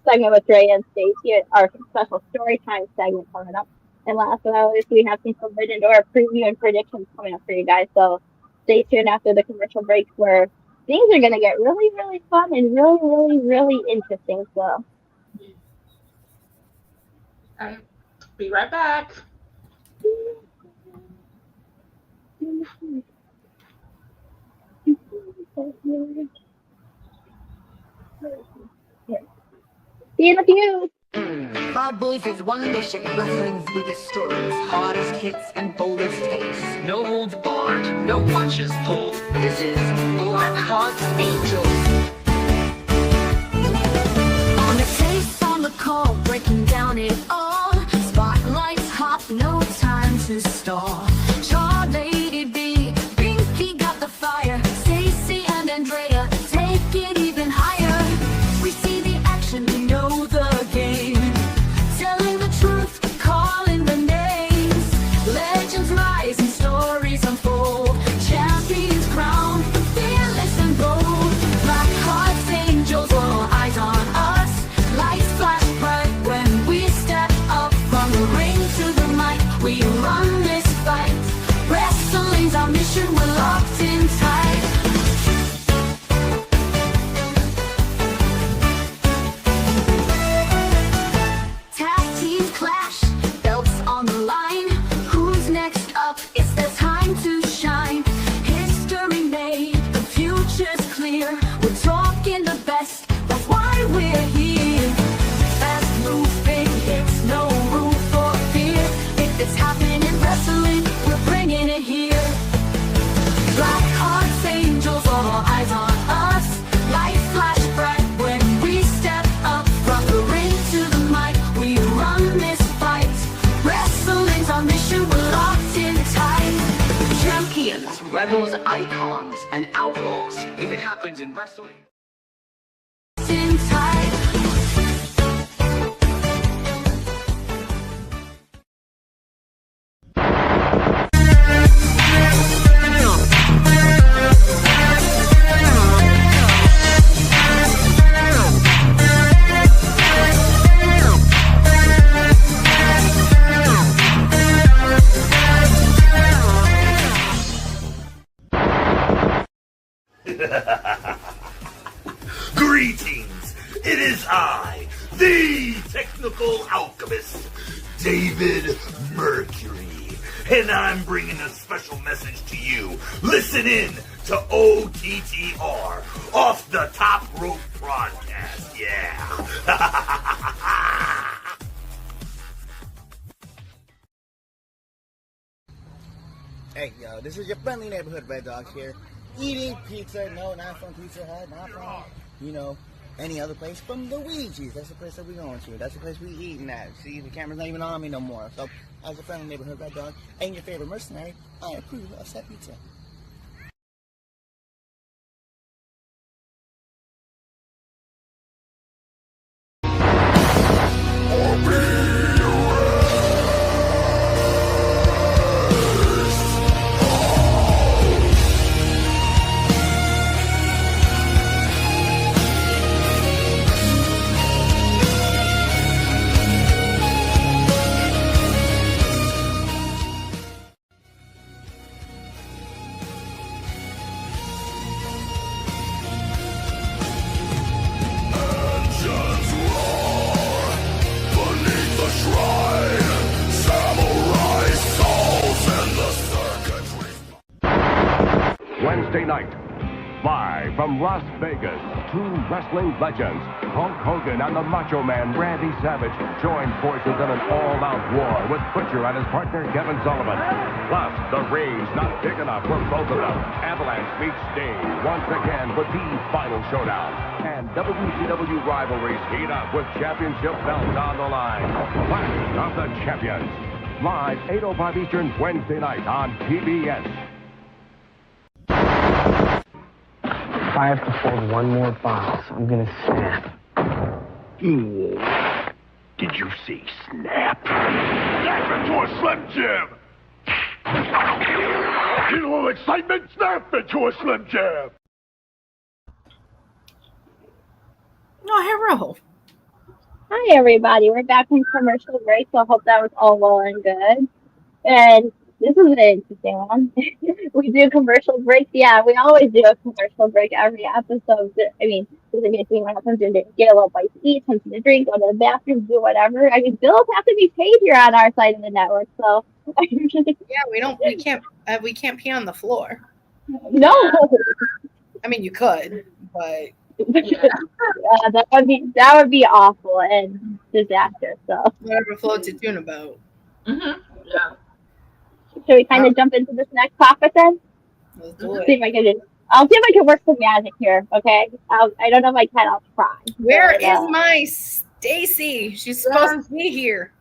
Speaker 6: segment with Draya and Stacey, our special story time segment coming up. And last but not least, we have some Forbidden Door preview and predictions coming up for you guys. So stay tuned after the commercial break where things are gonna get really, really fun and really, really, really interesting. So,
Speaker 7: All right. Be right back.
Speaker 6: see you in a few.
Speaker 4: Five boys is one mission, wrestling's biggest stories, hardest hits and boldest takes. No holds barred, no punches pulled. This is Blackharts Angels. On the case, on the call, breaking down it all. Spotlights hot, no time to stall. Char, Lady B, Binky got the fire. Stacey and Draya take it even higher. We see the action, we know the game. Telling the truth, calling the names. Legends rise and stories unfold. Champions crowned, fearless and bold. Blackharts Angels, all eyes on us. Lights flash bright when we step up from the ring to the mic. We run this fight. Wrestling's our mission, we're locked in tight. Tag teams clash, belts on the line. Who's next up? It's their time to shine. History made, the future's clear. We're talking the best, that's why we're here. Fast moving hits, no room for fear. If it's happening in wrestling, we're bringing it here. Blackharts Angels, all eyes on us. Lights flash bright when we step up from the ring to the mic. We run this fight. Wrestling's our mission, we're locked in tight. Champions, rebels, icons, and outlaws. If it happens in wrestling, in tight.
Speaker 2: Greetings! It is I, the technical alchemist, David Mercury, and I'm bringing a special message to you. Listen in to OTTR, Off the Top Rope Broadcast, yeah!
Speaker 8: Hey, yo, this is your friendly neighborhood Red Dogs here, eating pizza. No, not from Pizza Hut, not from, any other place. From Luigi's. That's the place that we're going to. That's the place we eating at. See, the camera's not even on me no more. So, as a friendly neighborhood Red Dog and your favorite mercenary, I approve of that pizza.
Speaker 9: Wednesday night, live from Las Vegas, two wrestling legends, Hulk Hogan and the Macho Man Randy Savage, join forces in an all-out war with Butcher and his partner Kevin Sullivan. Plus, the ring's not big enough for both of them. Avalanche meets Sting once again for the final showdown. And WCW rivalries heat up with championship belts on the line. Clash of the Champions. Live 8:05 Eastern Wednesday night on PBS.
Speaker 10: If I have to fold one more box, I'm gonna snap.
Speaker 2: Did you say snap? Snap into a Slim Jim! Get a little excitement, snap into a Slim Jim!
Speaker 5: No, hero.
Speaker 6: Hi, everybody. We're back from commercial break, so I hope that was all well and good. And This is an interesting one. We do commercial breaks. Yeah, we always do a commercial break every episode. I mean, there's a good thing when sometimes you get a little bite to eat, something to drink, go to the bathroom, do whatever. I mean, bills have to be paid here on our side of the network, so
Speaker 5: Yeah, we can't pee on the floor.
Speaker 6: no.
Speaker 5: I mean, you could, but
Speaker 7: Yeah.
Speaker 6: That would be awful and disastrous. So
Speaker 5: whatever floats your tune about.
Speaker 7: Yeah.
Speaker 6: should we kind of jump into this next topic then?
Speaker 5: Let's do
Speaker 6: See
Speaker 5: it.
Speaker 6: if I can I'll see if I can work some magic here. Okay, I don't know if I can. I'll try.
Speaker 5: Where
Speaker 6: But,
Speaker 5: is my Stacey? She's supposed to be here.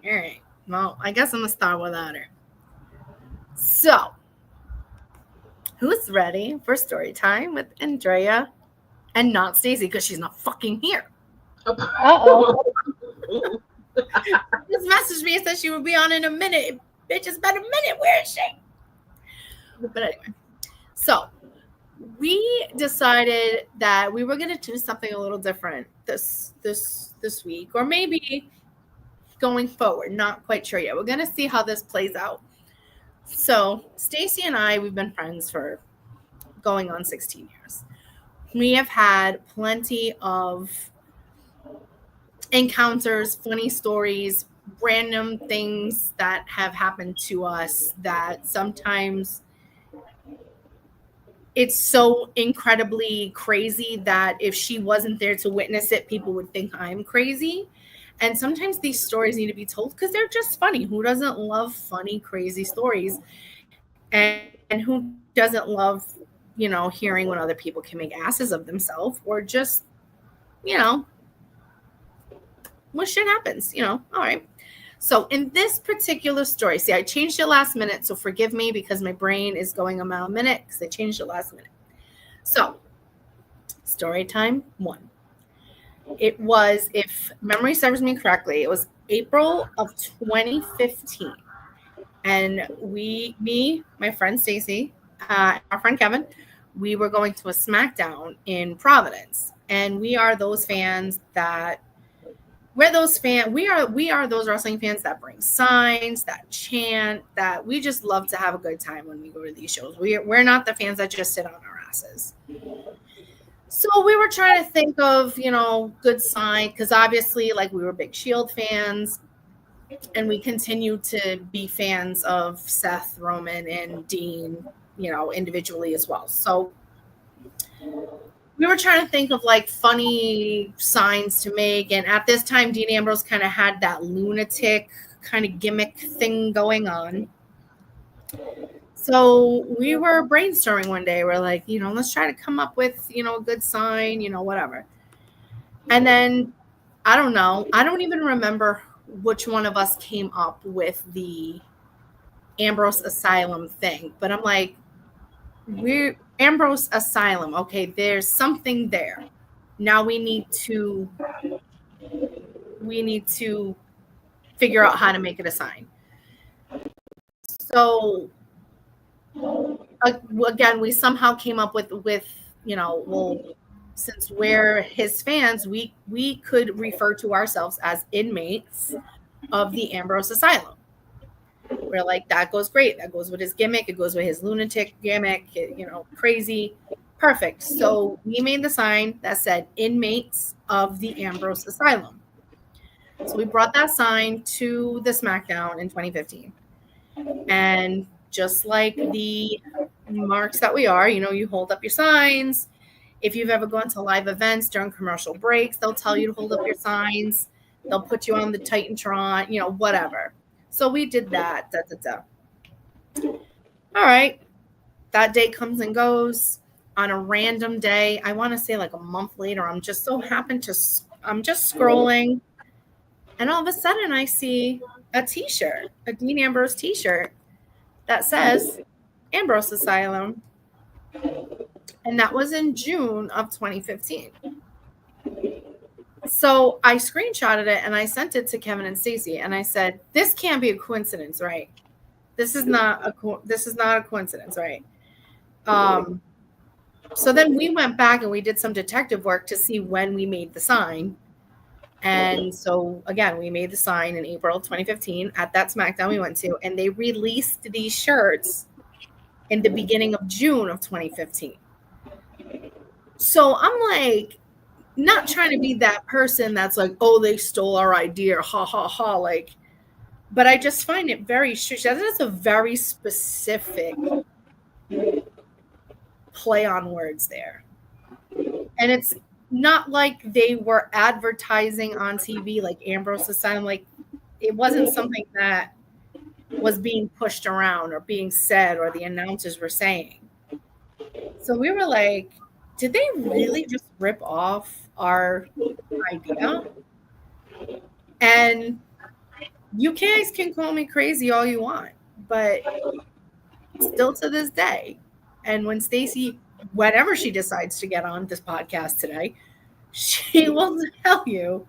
Speaker 5: All right. Well, I guess I'm gonna start without her. So, who's ready for story time with Andrea and not Stacey because she's not fucking here?
Speaker 6: Uh-oh.
Speaker 5: Just messaged me and said she would be on in a minute. Bitch, it's been a minute. Where is she? But anyway, so we decided that we were going to do something a little different this week, or maybe going forward. Not quite sure yet. We're going to see how this plays out. So Stacey and I, we've been friends for going on 16 years. We have had plenty of encounters, funny stories, random things that have happened to us that sometimes it's so incredibly crazy that if she wasn't there to witness it, people would think I'm crazy. And sometimes these stories need to be told because they're just funny. Who doesn't love funny, crazy stories? And who doesn't love, hearing when other people can make asses of themselves or just, when shit happens, all right. So in this particular story, see, I changed it last minute, so forgive me because my brain is going a mile a minute because I changed it last minute. So, story time 1. It was, if memory serves me correctly, it was April of 2015. And my friend Stacey, our friend Kevin, we were going to a SmackDown in Providence. And we are those fans that we are those wrestling fans that bring signs, that chant, that we just love to have a good time when we go to these shows. We're not the fans that just sit on our asses. So we were trying to think of, good sign, because obviously, we were big Shield fans, and we continue to be fans of Seth, Roman, and Dean, individually as well. So we were trying to think of funny signs to make. And at this time, Dean Ambrose kind of had that lunatic kind of gimmick thing going on. So we were brainstorming one day. We're like, let's try to come up with, a good sign, whatever. And then, I don't know. I don't even remember which one of us came up with the Ambrose Asylum thing. But I'm like, we're Ambrose Asylum. Okay, there's something there. Now we need to figure out how to make it a sign. So again, we somehow came up with since we're his fans, we could refer to ourselves as inmates of the Ambrose Asylum. We're like, that goes great. That goes with his gimmick. It goes with his lunatic gimmick, crazy. Perfect. So we made the sign that said inmates of the Ambrose Asylum. So we brought that sign to the SmackDown in 2015. And just like the marks that we are, you hold up your signs. If you've ever gone to live events during commercial breaks, they'll tell you to hold up your signs. They'll put you on the Titantron, whatever. So we did that. All right. That day comes and goes. On a random day, I want to say a month later, I'm just scrolling. And all of a sudden I see a t-shirt, a Dean Ambrose t-shirt that says Ambrose Asylum. And that was in June of 2015. So I screenshotted it and I sent it to Kevin and Stacey, and I said, "This can't be a coincidence, right? This is not a coincidence, right?" So then we went back and we did some detective work to see when we made the sign, And so again, we made the sign in April of 2015 at that SmackDown we went to, and they released these shirts in the beginning of June of 2015. So I'm like, not trying to be that person that's like, oh, they stole our idea, ha ha ha, like, but I just find it very strange. That is a very specific play on words there. And it's not like they were advertising on TV like Ambrose was saying, like it wasn't something that was being pushed around or being said or the announcers were saying. So we were like, did they really just rip off our idea? And you guys can call me crazy all you want, but still to this day, and when Stacey, whenever she decides to get on this podcast today, she will tell you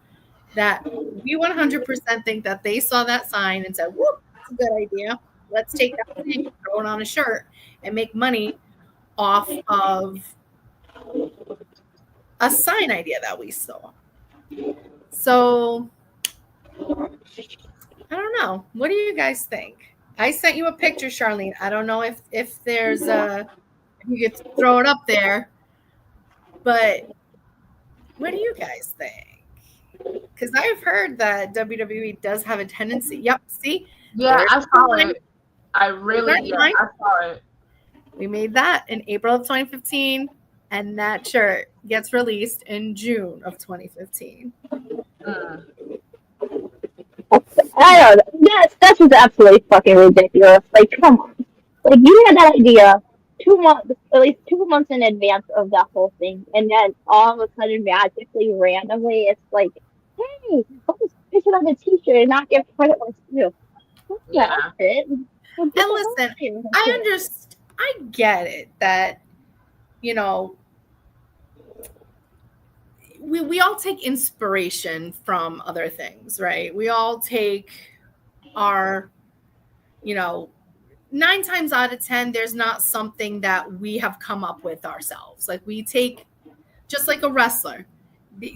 Speaker 5: that we 100% think that they saw that sign and said, whoop, that's a good idea. Let's take that thing, throw it on a shirt, and make money off of a sign idea that we saw. So I don't know. What do you guys think? I sent you a picture, Charlene. I don't know if there's if you could throw it up there, but what do you guys think? Because I've heard that WWE does have a tendency. Yep. See?
Speaker 7: Yeah, I saw it. I saw it.
Speaker 5: We made that in April of 2015, and that shirt gets released in June of 2015.
Speaker 6: I don't know. That's just absolutely fucking ridiculous. Like, come on. Like, you had that idea 2 months, at least 2 months in advance of that whole thing, and then all of a sudden, magically, randomly, it's like, hey, I'll just pick it on a t-shirt and not give credit where it's due.
Speaker 7: Yeah.
Speaker 5: And listen, I get it that, you know, we all take inspiration from other things, right? We all take our, you know, 9 times out of 10, there's not something that we have come up with ourselves. Like we take, just like a wrestler,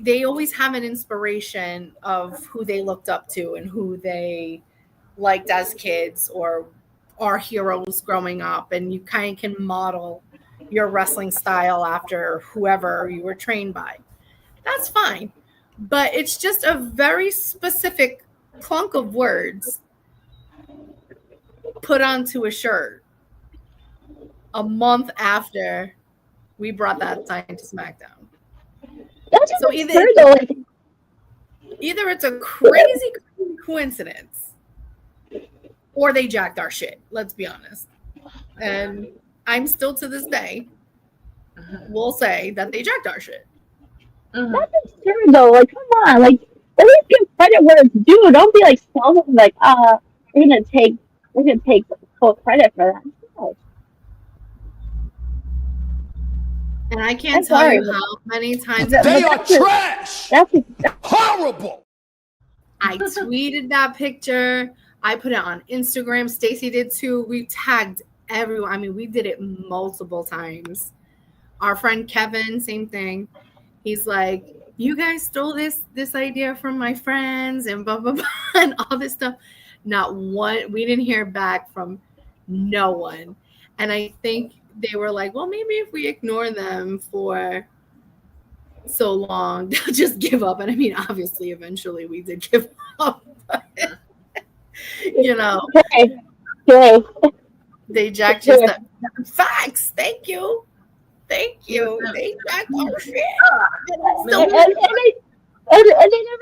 Speaker 5: they always have an inspiration of who they looked up to and who they liked as kids or are heroes growing up. And you kind of can model your wrestling style after whoever you were trained by. That's fine. But it's just a very specific clunk of words put onto a shirt a month after we brought that sign to SmackDown. So either it's a crazy coincidence or they jacked our shit. Let's be honest. And I'm still to this day will say that they jacked our shit.
Speaker 6: That's absurd, though. Like, come on. Like, at least give credit where it's due. Don't be like selfish. Like, we're gonna take full credit for that. No.
Speaker 5: And I can't tell you how many times
Speaker 1: they are trash.
Speaker 6: That's
Speaker 1: horrible.
Speaker 5: I tweeted that picture. I put it on Instagram. Stacey did too. We tagged everyone. I mean, we did it multiple times. Our friend Kevin, same thing. He's like, you guys stole this idea from my friends and blah, blah, blah, and all this stuff. Not one, we didn't hear back from no one. And I think they were like, well, maybe if we ignore them for so long, they'll just give up. And I mean, obviously, eventually we did give up. But, you know, they jacked just the facts. Thank you. They jacked our shit.
Speaker 6: And they never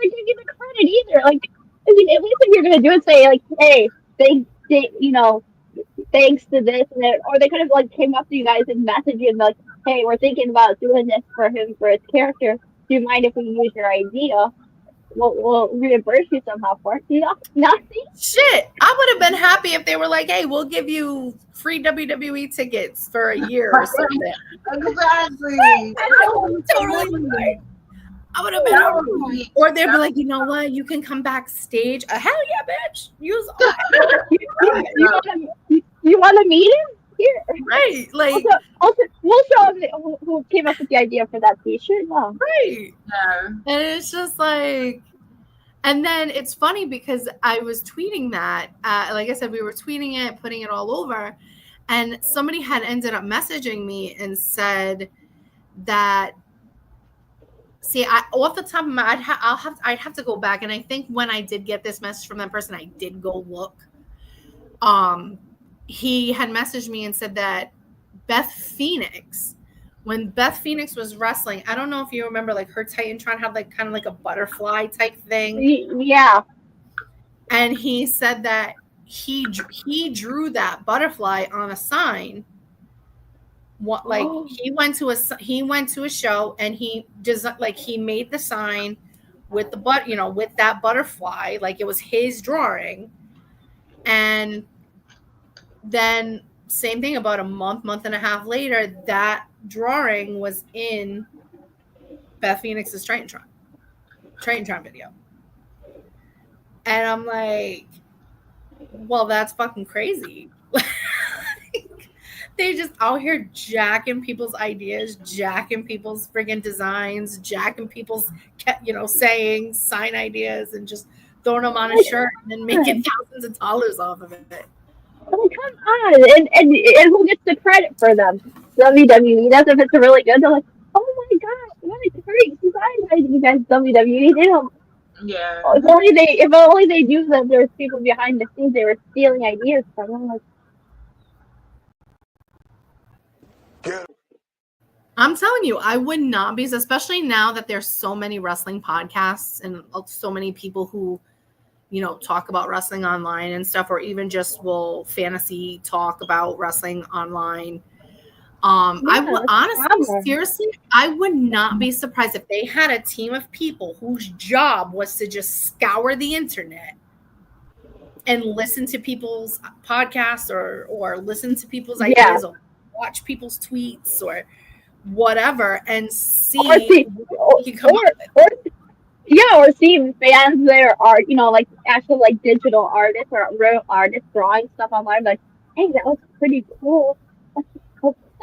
Speaker 6: give you the credit either. Like, I mean, at least if you're gonna do it, say like, hey, they you know, thanks to this, and or they could have like came up to you guys and messaged you and like, hey, we're thinking about doing this for him for his character. Do you mind if we use your idea? We'll reimburse you somehow for it. Nothing.
Speaker 5: Shit, I would have been happy if they were like, hey, we'll give you free WWE tickets for a year or something.
Speaker 7: Exactly.
Speaker 5: I would have been, or they'd be like, you know what? You can come backstage. Hell yeah, bitch. Use
Speaker 6: you want to meet him? Here.
Speaker 5: Right. Like,
Speaker 6: also, we'll show him who came up with the idea for that t-shirt. No.
Speaker 5: Right.
Speaker 7: Yeah.
Speaker 5: And it's just like, And then it's funny because I was tweeting that, like I said, we were tweeting it, putting it all over, and somebody had ended up messaging me and said that, see, off the top of my, I'd have to go back, and I think when I did get this message from that person, I did go look. He had messaged me and said that Beth Phoenix, when Beth Phoenix was wrestling, I don't know if you remember, like her Titantron had like kind of like a butterfly type thing.
Speaker 6: Yeah.
Speaker 5: And he said that he drew that butterfly on a sign. What, like he went to a show and he just like he made the sign with the with that butterfly, like it was his drawing. And then same thing, about a month and a half later, that drawing was in Beth Phoenix's Titantron video. And I'm like, well, that's fucking crazy. They just out here jacking people's ideas, jacking people's friggin' designs, jacking people's, sayings, sign ideas, and just throwing them on a shirt and then making thousands of dollars off of it.
Speaker 6: Oh, come on. And who gets the credit for them? WWE. That's if it's really good. They're like, oh my God, what a great design by you guys, WWE. They don't.
Speaker 7: Yeah.
Speaker 6: If only they knew that there's people behind the scenes they were stealing ideas from. I'm like,
Speaker 5: I'm telling you, I would not be, especially now that there's so many wrestling podcasts and so many people who, talk about wrestling online and stuff, or even just will fantasy talk about wrestling online. I would honestly, seriously, I would not be surprised if they had a team of people whose job was to just scour the internet and listen to people's podcasts or listen to people's ideas or watch people's tweets or whatever and see what you come up with.
Speaker 6: Or seeing fans there are, like actual like digital artists or real artists drawing stuff online, like, hey, that looks pretty cool.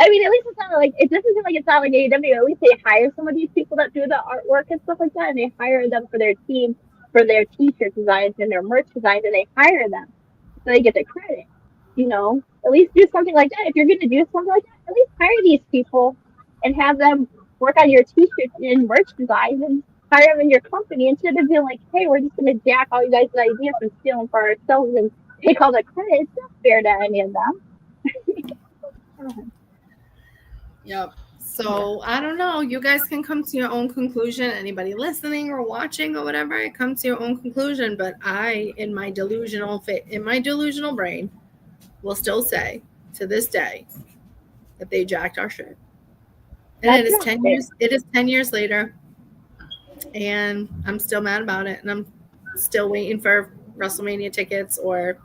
Speaker 6: I mean, at least it's not like it doesn't seem like it's not like AEW. At least they hire some of these people that do the artwork and stuff like that, and they hire them for their team, for their T-shirt designs and their merch designs, and they hire them so they get the credit. At least do something like that. If you're going to do something like that, at least hire these people and have them work on your T-shirt and merch designs and hire them in your company instead of being like, hey, we're just going to jack all you guys' ideas and steal them for ourselves and take all the credit. It's not fair to any of them.
Speaker 5: Yep. So I don't know. You guys can come to your own conclusion. Anybody listening or watching or whatever, come to your own conclusion. But I, in my delusional brain, will still say to this day that they jacked our shit. And it is 10 years. It is 10 years later, and I'm still mad about it. And I'm still waiting for WrestleMania tickets or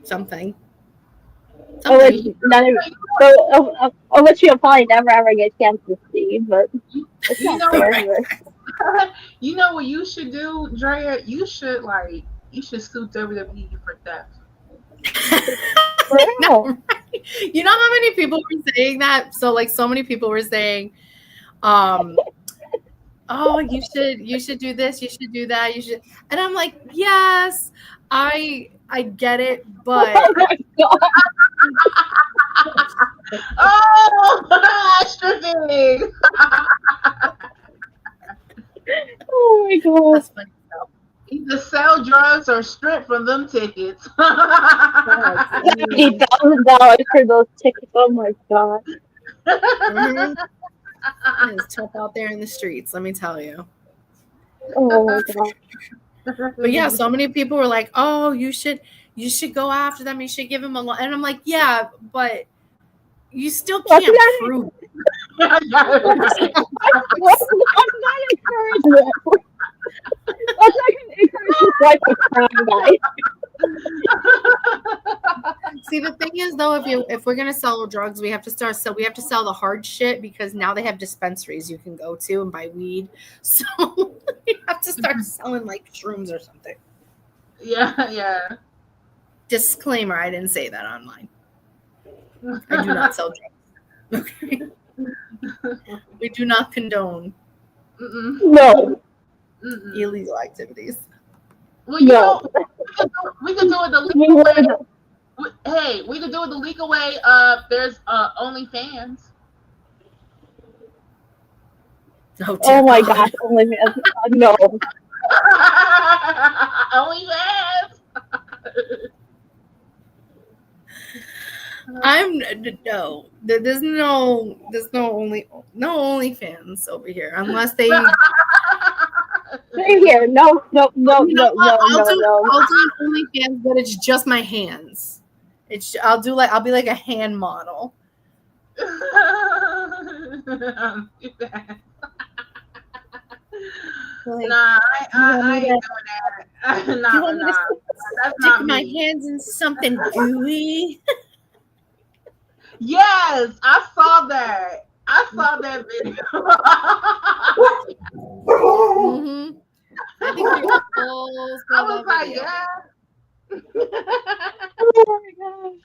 Speaker 5: something.
Speaker 6: Which you'll probably never ever get a chance to see, but it's not fair.
Speaker 7: You know what you should do, Draya? You should sue WWE for theft.
Speaker 5: No, right? You know how many people were saying that? So many people were saying, oh, you should do this, you should do that, you should, and I'm like, yes, I get it, but
Speaker 7: extra big.
Speaker 6: Oh my God.
Speaker 5: That's funny.
Speaker 7: Either sell drugs or strip from them tickets.
Speaker 6: $80,000 for those tickets. Oh my God.
Speaker 5: It's tough out there in the streets, let me tell you.
Speaker 6: Oh my God.
Speaker 5: But yeah, so many people were like, oh, you should go after them, you should give them a lot. And I'm like, yeah, but you still can't prove it.
Speaker 6: That's not encouragement. That's not encouragement like a crime, guys.
Speaker 5: See, the thing is, though, if we're gonna sell drugs, we have to sell the hard shit, because now they have dispensaries you can go to and buy weed. So we have to start selling like shrooms or something.
Speaker 7: Yeah.
Speaker 5: Disclaimer: I didn't say that online. I do not sell drugs. Okay. We do not condone
Speaker 6: No
Speaker 5: illegal activities.
Speaker 7: Well, you
Speaker 6: No.
Speaker 7: know, we could do it the legal
Speaker 6: You
Speaker 7: way.
Speaker 6: would-
Speaker 7: Hey, we could do it the legal way. There's OnlyFans.
Speaker 5: Oh, dear
Speaker 6: Oh my
Speaker 5: God.
Speaker 6: gosh, OnlyFans. No.
Speaker 7: OnlyFans.
Speaker 5: I'm no. There's no OnlyFans over here unless they.
Speaker 6: Same here. No, no, no,
Speaker 5: You know
Speaker 6: no,
Speaker 5: what?
Speaker 6: no, no, no.
Speaker 5: I'll do OnlyFans, but it's just my hands. I'll be like a hand model. Like,
Speaker 7: Nah, I ain't doing that.
Speaker 5: you
Speaker 7: Nah,
Speaker 5: want me to
Speaker 7: that's
Speaker 5: stick
Speaker 7: not
Speaker 5: my
Speaker 7: me.
Speaker 5: hands in something gooey?
Speaker 7: Yes, I saw that. I saw that video.
Speaker 5: Mm-hmm. I think we all saw
Speaker 7: I was
Speaker 5: that
Speaker 7: like,
Speaker 5: video.
Speaker 7: yeah.
Speaker 6: Oh my gosh.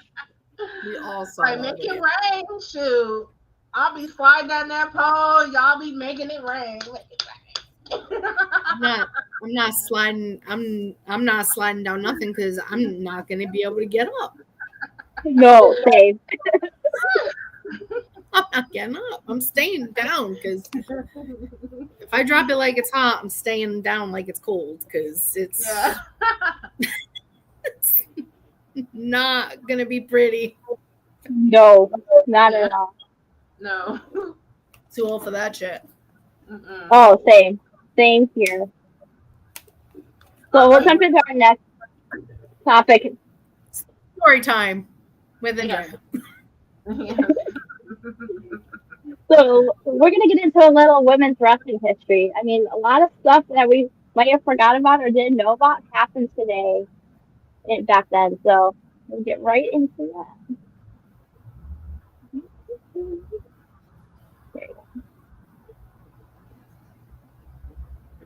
Speaker 5: We all saw
Speaker 7: Like,
Speaker 5: that
Speaker 7: make
Speaker 5: video.
Speaker 7: it rain, shoot. I'll be sliding down that pole. Y'all be making it rain.
Speaker 5: I'm not sliding. I'm not sliding down nothing because I'm not gonna be able to get up.
Speaker 6: No, same.
Speaker 5: I'm not getting up. I'm staying down because if I drop it like it's hot, I'm staying down like it's cold because it's not gonna be pretty.
Speaker 6: No, not at all.
Speaker 7: No.
Speaker 5: Too old for that shit.
Speaker 7: Mm-mm.
Speaker 6: Oh, same. Same here. So we'll jump into our next topic.
Speaker 5: Story time with Andrea.
Speaker 6: So we're gonna get into a little women's wrestling history. I mean, a lot of stuff that we might have forgotten about or didn't know about happened today and back then. So we'll get right into that. There you go.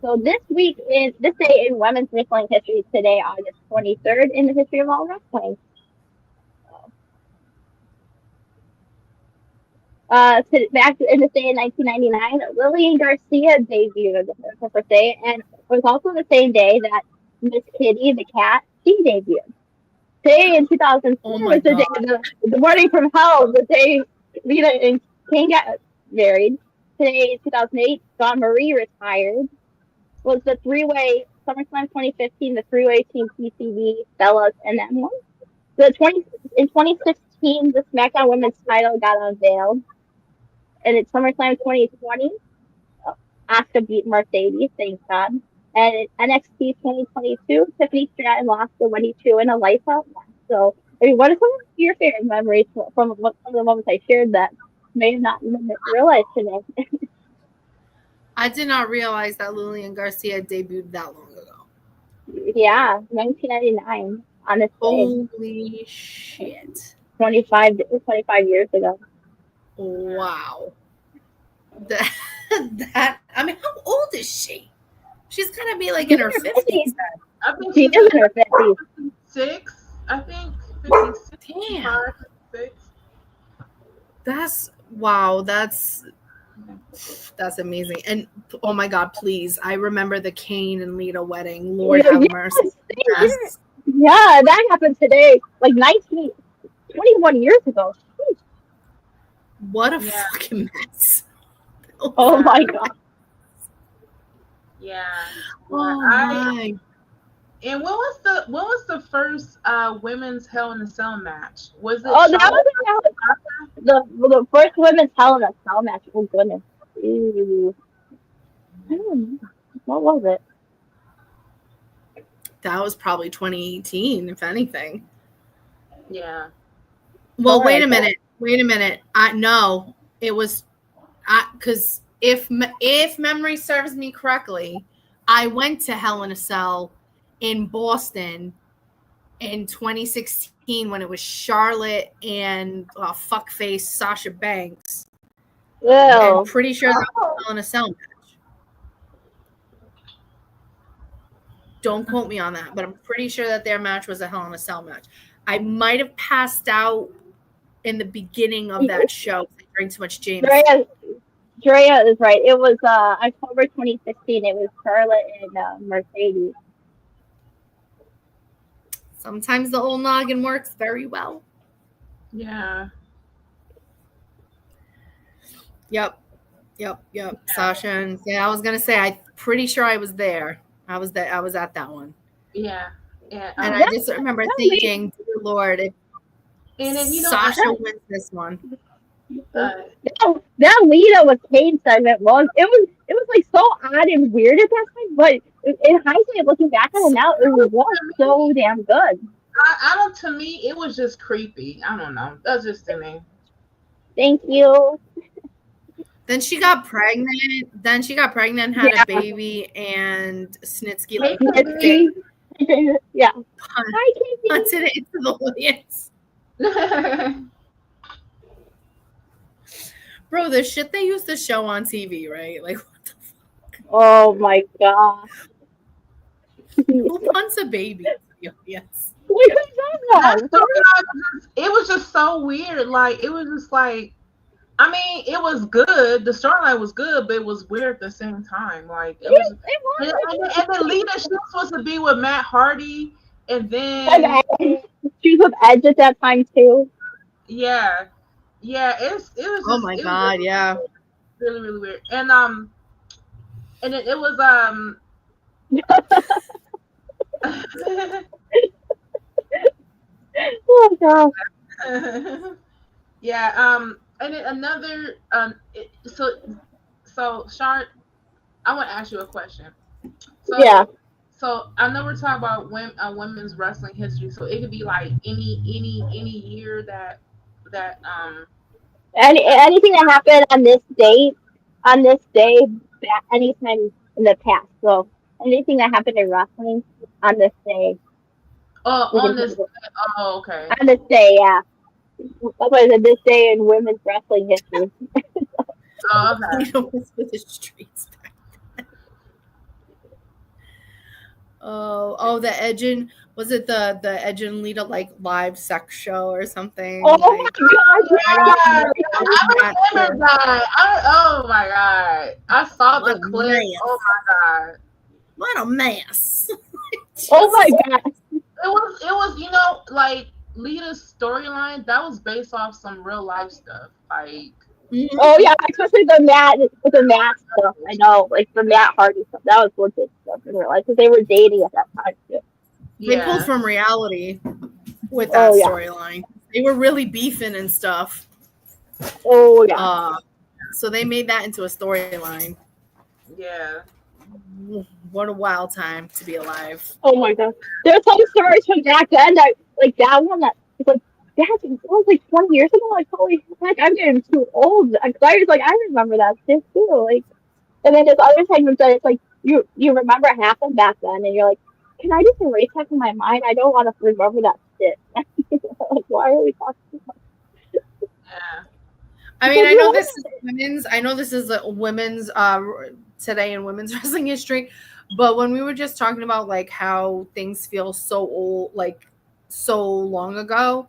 Speaker 6: So this day in women's wrestling history today, August 23rd, in the history of all wrestling. Back in this day in 1999, Lillian Garcia debuted her first day, and it was also the same day that Miss Kitty the cat she debuted. Today in 2004 was the day the morning from hell, the day Lita and Kane got married. Today in 2008, Dawn Marie retired. Was the three-way SummerSlam 2015, the three-way team PCB, Bellas, and them one. In 2016, the SmackDown Women's title got unveiled. And it's SummerSlam 2020. Asuka beat Mercedes, thank God. And in NXT 2022, Tiffany Stratton lost to Wendy Chu in a lights out match. So, I mean, what are some of your favorite memories from some of the moments I shared that may have not been realized today?
Speaker 5: I did not realize that Lillian Garcia debuted that long ago.
Speaker 6: Yeah, 1999 on this day.
Speaker 5: Holy shit.
Speaker 6: 25 years ago.
Speaker 5: Wow. That I mean, how old is she? She's gonna be like in her 50s.
Speaker 7: I think
Speaker 6: She is in her 50s.
Speaker 7: 56. I think 56.
Speaker 5: Damn.
Speaker 7: 56.
Speaker 5: That's wow. That's amazing. And oh my God, please! I remember the Kane and Lita wedding. Lord have mercy. Yes.
Speaker 6: Yeah, that happened today, like 21 years ago. Jeez.
Speaker 5: What a fucking mess!
Speaker 6: Oh my God.
Speaker 7: Yeah.
Speaker 5: Oh my.
Speaker 7: And what was the first women's Hell in a Cell match? Was it?
Speaker 6: Oh, that was the first women's Hell in a Cell match. Oh goodness. Ew. I don't know. What was it?
Speaker 5: That was probably 2018, if anything.
Speaker 7: Yeah.
Speaker 5: Well, wait a minute. I know it was. Because if memory serves me correctly, I went to Hell in a Cell in Boston in 2016 when it was Charlotte and fuckface Sasha Banks.
Speaker 6: Well,
Speaker 5: I'm pretty sure that was Hell in a Cell match. Don't quote me on that, but I'm pretty sure that their match was a Hell in a Cell match. I might have passed out in the beginning of that show. I drank too much James.
Speaker 6: Draya is right. It was October 2016. It was Charlotte and Mercedes.
Speaker 5: Sometimes the old noggin works very well.
Speaker 7: Yeah.
Speaker 5: Yep. Sasha and I was gonna say I'm pretty sure I was there. I was at that one.
Speaker 7: Yeah.
Speaker 5: And I just remember thinking, dear Lord, if
Speaker 7: and then,
Speaker 5: Sasha wins this one.
Speaker 6: That Lita with Kane segment was like so odd and weird at that time, but in hindsight, looking back on it now, it was so damn good.
Speaker 7: I don't. To me, it was just creepy. I don't know. That's just to me.
Speaker 6: Thank you.
Speaker 5: Then she got pregnant. Had a baby, and Snitsky
Speaker 6: yeah.
Speaker 5: Punted it into the audience. Bro, the shit they used to show on TV, right? Like, what the fuck?
Speaker 6: Oh my god.
Speaker 5: Who punts a baby? Yes.
Speaker 7: It was just so weird. Like, it was just like, I mean, it was good. The storyline was good, but it was weird at the same time. Like, it was. And then Lita, she was supposed to be with Matt Hardy, and then
Speaker 6: she was with Edge at that time too.
Speaker 7: Yeah, it was. Just,
Speaker 5: oh my god, yeah.
Speaker 7: Really, really weird. And it was
Speaker 6: oh god.
Speaker 7: Yeah. And then another. So Char, I want to ask you a question. So,
Speaker 6: yeah.
Speaker 7: So I know we're talking about women's wrestling history. So it could be like any year that
Speaker 6: anything that happened on this day, anytime in the past. So anything that happened in wrestling on this day.
Speaker 7: On this. Oh, okay.
Speaker 6: On this day, yeah. That's why I said this day in women's wrestling history.
Speaker 7: Oh, okay.
Speaker 5: For the streets back then. Oh, the Edge and was it the Edge and Lita like live sex show or something?
Speaker 6: Oh
Speaker 5: like,
Speaker 6: my god!
Speaker 7: I remember that. Oh my god! I saw the clip. Mess. Oh my god!
Speaker 5: What a mess!
Speaker 6: Oh my god!
Speaker 7: It was like Lita's storyline that was based off some real life stuff. Like,
Speaker 6: oh yeah, especially the Matt stuff. I know, like the Matt Hardy stuff. That was legit stuff in real life because they were dating at that time too.
Speaker 5: They pulled from reality with that storyline. They were really beefing and stuff.
Speaker 6: Oh yeah.
Speaker 5: So they made that into a storyline.
Speaker 7: Yeah.
Speaker 5: What a wild time to be alive.
Speaker 6: Oh my god. There's some stories from back then that like that one that was like that was like 20 years ago. Like holy heck, I'm getting too old. I was like, I remember that shit too. Like, and then there's other segments that it's like you remember it happened back then, and you're like, can I just erase that from my mind? I don't want to remember that shit. Like, why are we talking about this?
Speaker 7: Yeah.
Speaker 5: I mean, I know this is women's. I know this is a women's today in women's wrestling history, but when we were just talking about like how things feel so old, like so long ago,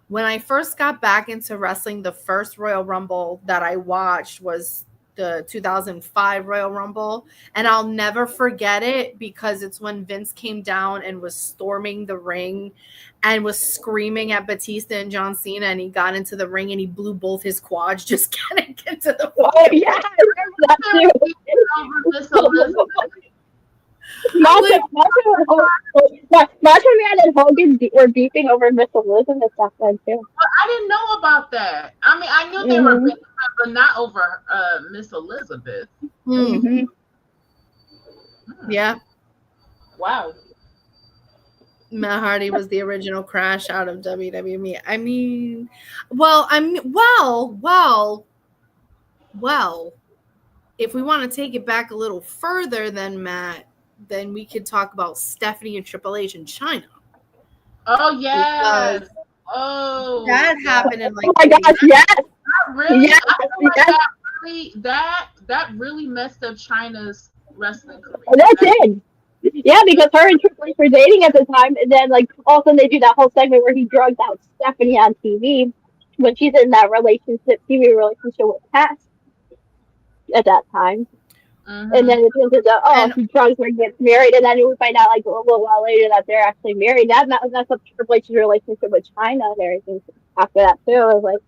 Speaker 5: when I first got back into wrestling, the first Royal Rumble that I watched was the 2005 Royal Rumble, and I'll never forget it because it's when Vince came down and was storming the ring and was screaming at Batista and John Cena, and he got into the ring and he blew both his quads just getting into the ring.
Speaker 6: Oh yeah, I remember that too. Macho Man and Hogan were beefing over Miss Elizabeth back then too.
Speaker 7: Well, I didn't know about that. I mean, I knew they were beefing, but not over Miss Elizabeth.
Speaker 5: Mm-hmm. Yeah.
Speaker 7: Wow.
Speaker 5: Matt Hardy was the original Crash out of WWE. I mean, if we want to take it back a little further than Matt, then we could talk about Stephanie and Triple H in China.
Speaker 7: Oh yes.
Speaker 5: Because
Speaker 7: oh,
Speaker 5: that happened in like.
Speaker 6: Oh my gosh! Yes.
Speaker 7: That really.
Speaker 6: Yes.
Speaker 7: I feel like that really messed up China's wrestling career.
Speaker 6: Oh, that did. Yeah, because her and Triple H were dating at the time, and then like all of a sudden they do that whole segment where he drugged out Stephanie on TV when she's in that TV relationship with Tess at that time. And then it turns into,
Speaker 5: And
Speaker 6: she drugs her and gets married, and then we find out like a little while later that they're actually married. That's up Triple H's relationship with China and everything after that too. I was like,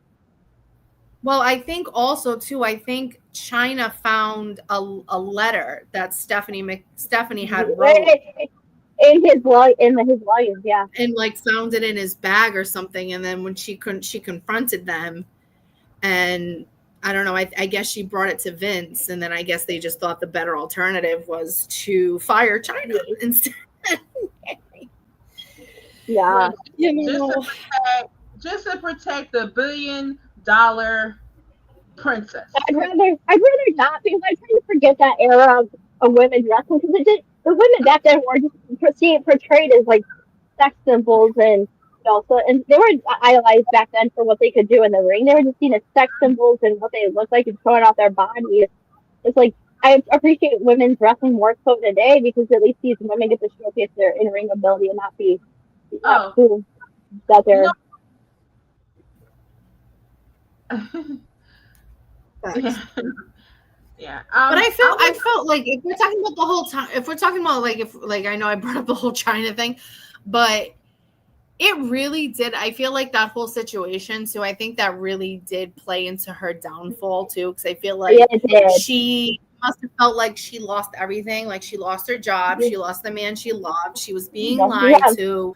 Speaker 5: well, I think also too, I think China found a letter that Stephanie had wrote
Speaker 6: in his volumes, yeah.
Speaker 5: and like found it in his bag or something. And then when she confronted them, and I don't know, I guess she brought it to Vince, and then I guess they just thought the better alternative was to fire China instead.
Speaker 6: Yeah.
Speaker 5: You know,
Speaker 7: just to protect the $1 billion princess.
Speaker 6: I'd rather not, because I'm trying to forget that era of women's wrestling, because the women back then were just portrayed as like sex symbols, and and they were idolized back then for what they could do in the ring. They were just seen as sex symbols and what they looked like and showing off their bodies. It's like I appreciate women's wrestling more so today, because at least these women get to showcase their in ring ability and not be who that they're.
Speaker 7: Yeah.
Speaker 5: But I felt like if we're talking about the whole time, if we're talking about like I know I brought up the whole China thing, but it really did. I feel like that whole situation. So I think that really did play into her downfall too, because I feel like she must have felt like she lost everything. Like she lost her job, she lost the man she loved, she was being lied to.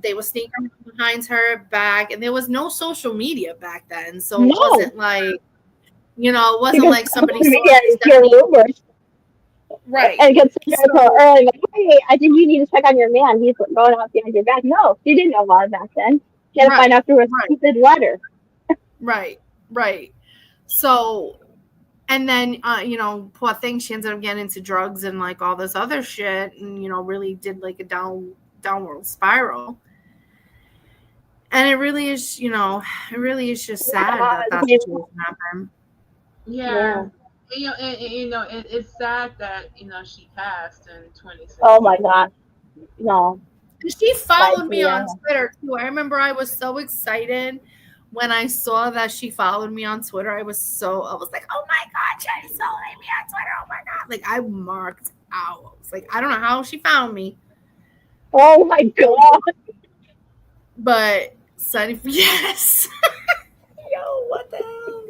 Speaker 5: They were sneaking behind her back, and there was no social media back then, so it wasn't like. It wasn't like somebody saw right.
Speaker 6: And gets early, like, hey, I think you need to check on your man. He's going out behind your back. No, she didn't know about it back then. She had to find out through a stupid letter.
Speaker 5: Right. So, and then, poor thing, she ended up getting into drugs and like all this other shit, and really did like a downward spiral. And it really is, just sad that situation happened.
Speaker 7: Yeah. It's sad that she passed in 2016.
Speaker 6: Oh my God, no.
Speaker 5: She followed me on Twitter too. I remember I was so excited when I saw that she followed me on Twitter. I was like, oh my God, she's following me on Twitter. Oh my God, like I marked out. I was like, I don't know how she found me.
Speaker 6: Oh my God.
Speaker 5: But Sunny, yes. Yo, what the hell?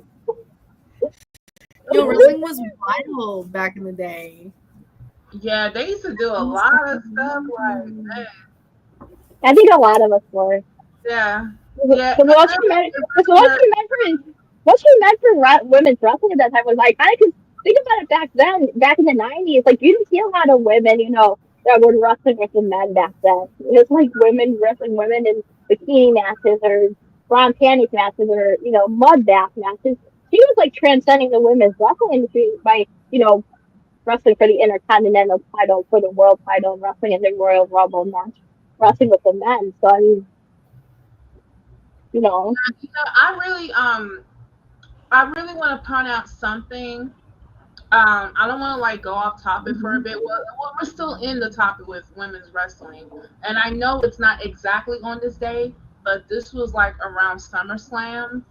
Speaker 5: Yo, wrestling was wild back in the day.
Speaker 7: Yeah, they used to do a lot of stuff like that.
Speaker 6: I think a lot of us were.
Speaker 7: Yeah.
Speaker 6: What she meant for women's wrestling at that time was like, I could think about it back then, back in the 90s. Like, you didn't see a lot of women, that were wrestling with the men back then. It was like women wrestling women in bikini matches or bra panties matches or, mud bath matches. She was like transcending the women's wrestling industry by, wrestling for the Intercontinental title, for the world title, and wrestling in the Royal Rumble match, wrestling with the men. So I mean,
Speaker 7: I really want to point out something. I don't want to go off topic for a bit. Well, we're still in the topic with women's wrestling, and I know it's not exactly on this day, but this was around SummerSlam.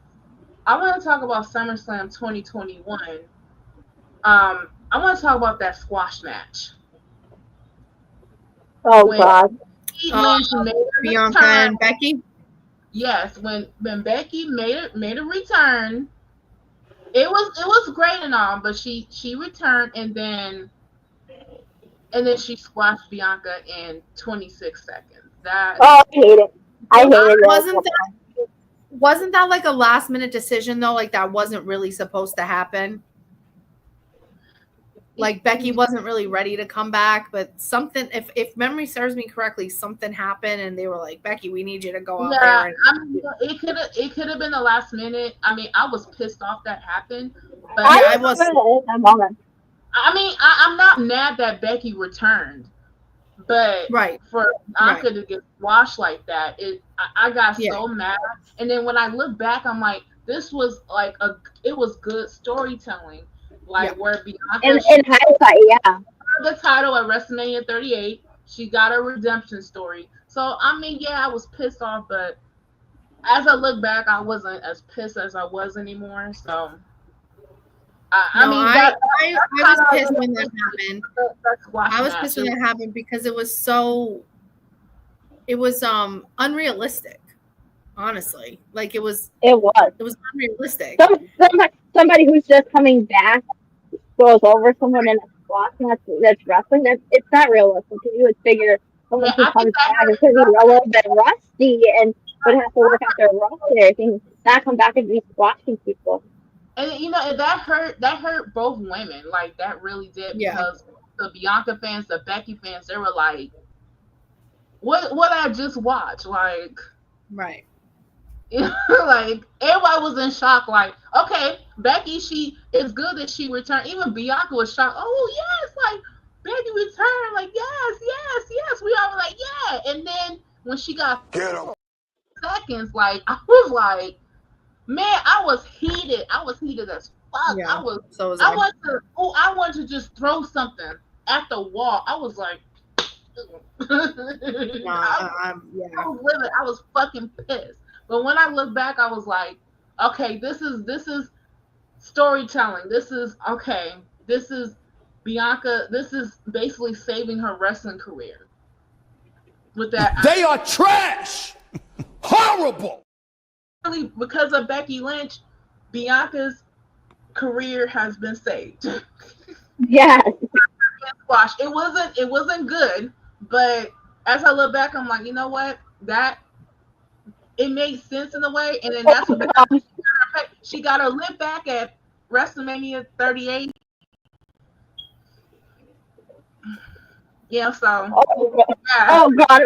Speaker 7: I want to talk about SummerSlam 2021. I want to talk about that squash match.
Speaker 6: Oh, God.
Speaker 5: Bianca and Becky?
Speaker 7: Yes, when Becky made a return, it was great and all, but she returned and then she squashed Bianca in 26 seconds.
Speaker 6: I hate it. I hate it.
Speaker 5: Wasn't that like a last minute decision though? Like that wasn't really supposed to happen. Like Becky wasn't really ready to come back, but something, if memory serves me correctly, something happened and they were like, Becky, we need you to go out there.
Speaker 7: It could have been the last minute. I mean, I was pissed off that happened, but
Speaker 6: I was at that moment.
Speaker 7: I mean, I'm not mad that Becky returned, but for Bianca to get washed like that, I got so mad. And then when I look back, I'm like, this was it was good storytelling. Where Bianca
Speaker 6: in hindsight,
Speaker 7: the title at WrestleMania 38, she got a redemption story. So I mean, I was pissed off, but as I look back, I wasn't as pissed as I was anymore. So I mean,
Speaker 5: I was pissed when that happened. I was
Speaker 7: match.
Speaker 5: pissed when that happened because it was unrealistic. Honestly, like it was unrealistic.
Speaker 6: Somebody who's just coming back goes over someone in a squash match that's wrestling. It's not realistic. You would figure someone who comes back is going to be a little bit rusty and would have to work out their rosters and not come back and be squashing people.
Speaker 7: And you know, that hurt both women. Like that really did, because the Bianca fans, the Becky fans, they were like, what I just watched? Like,
Speaker 5: right.
Speaker 7: Like everybody was in shock. Like, okay, Becky, it's good that she returned. Even Bianca was shocked. Oh yes, like Becky returned. Like yes. We all were like yeah. And then when she got seconds, like I was like, man, I was heated. I was heated as fuck.
Speaker 5: Yeah,
Speaker 7: I wanted to just throw something at the wall. I was like, I was livid. I was fucking pissed. But when I look back, I was like, okay, this is storytelling. This is Bianca. This is basically saving her wrestling career. With that,
Speaker 1: they are trash, horrible.
Speaker 7: Because of Becky Lynch, Bianca's career has been saved.
Speaker 6: Yeah.
Speaker 7: Squash. It wasn't good, but as I look back, I'm like, you know what? It made sense in a way, and then that's what she got her limp back at WrestleMania 38. Yeah, so.
Speaker 6: Oh God!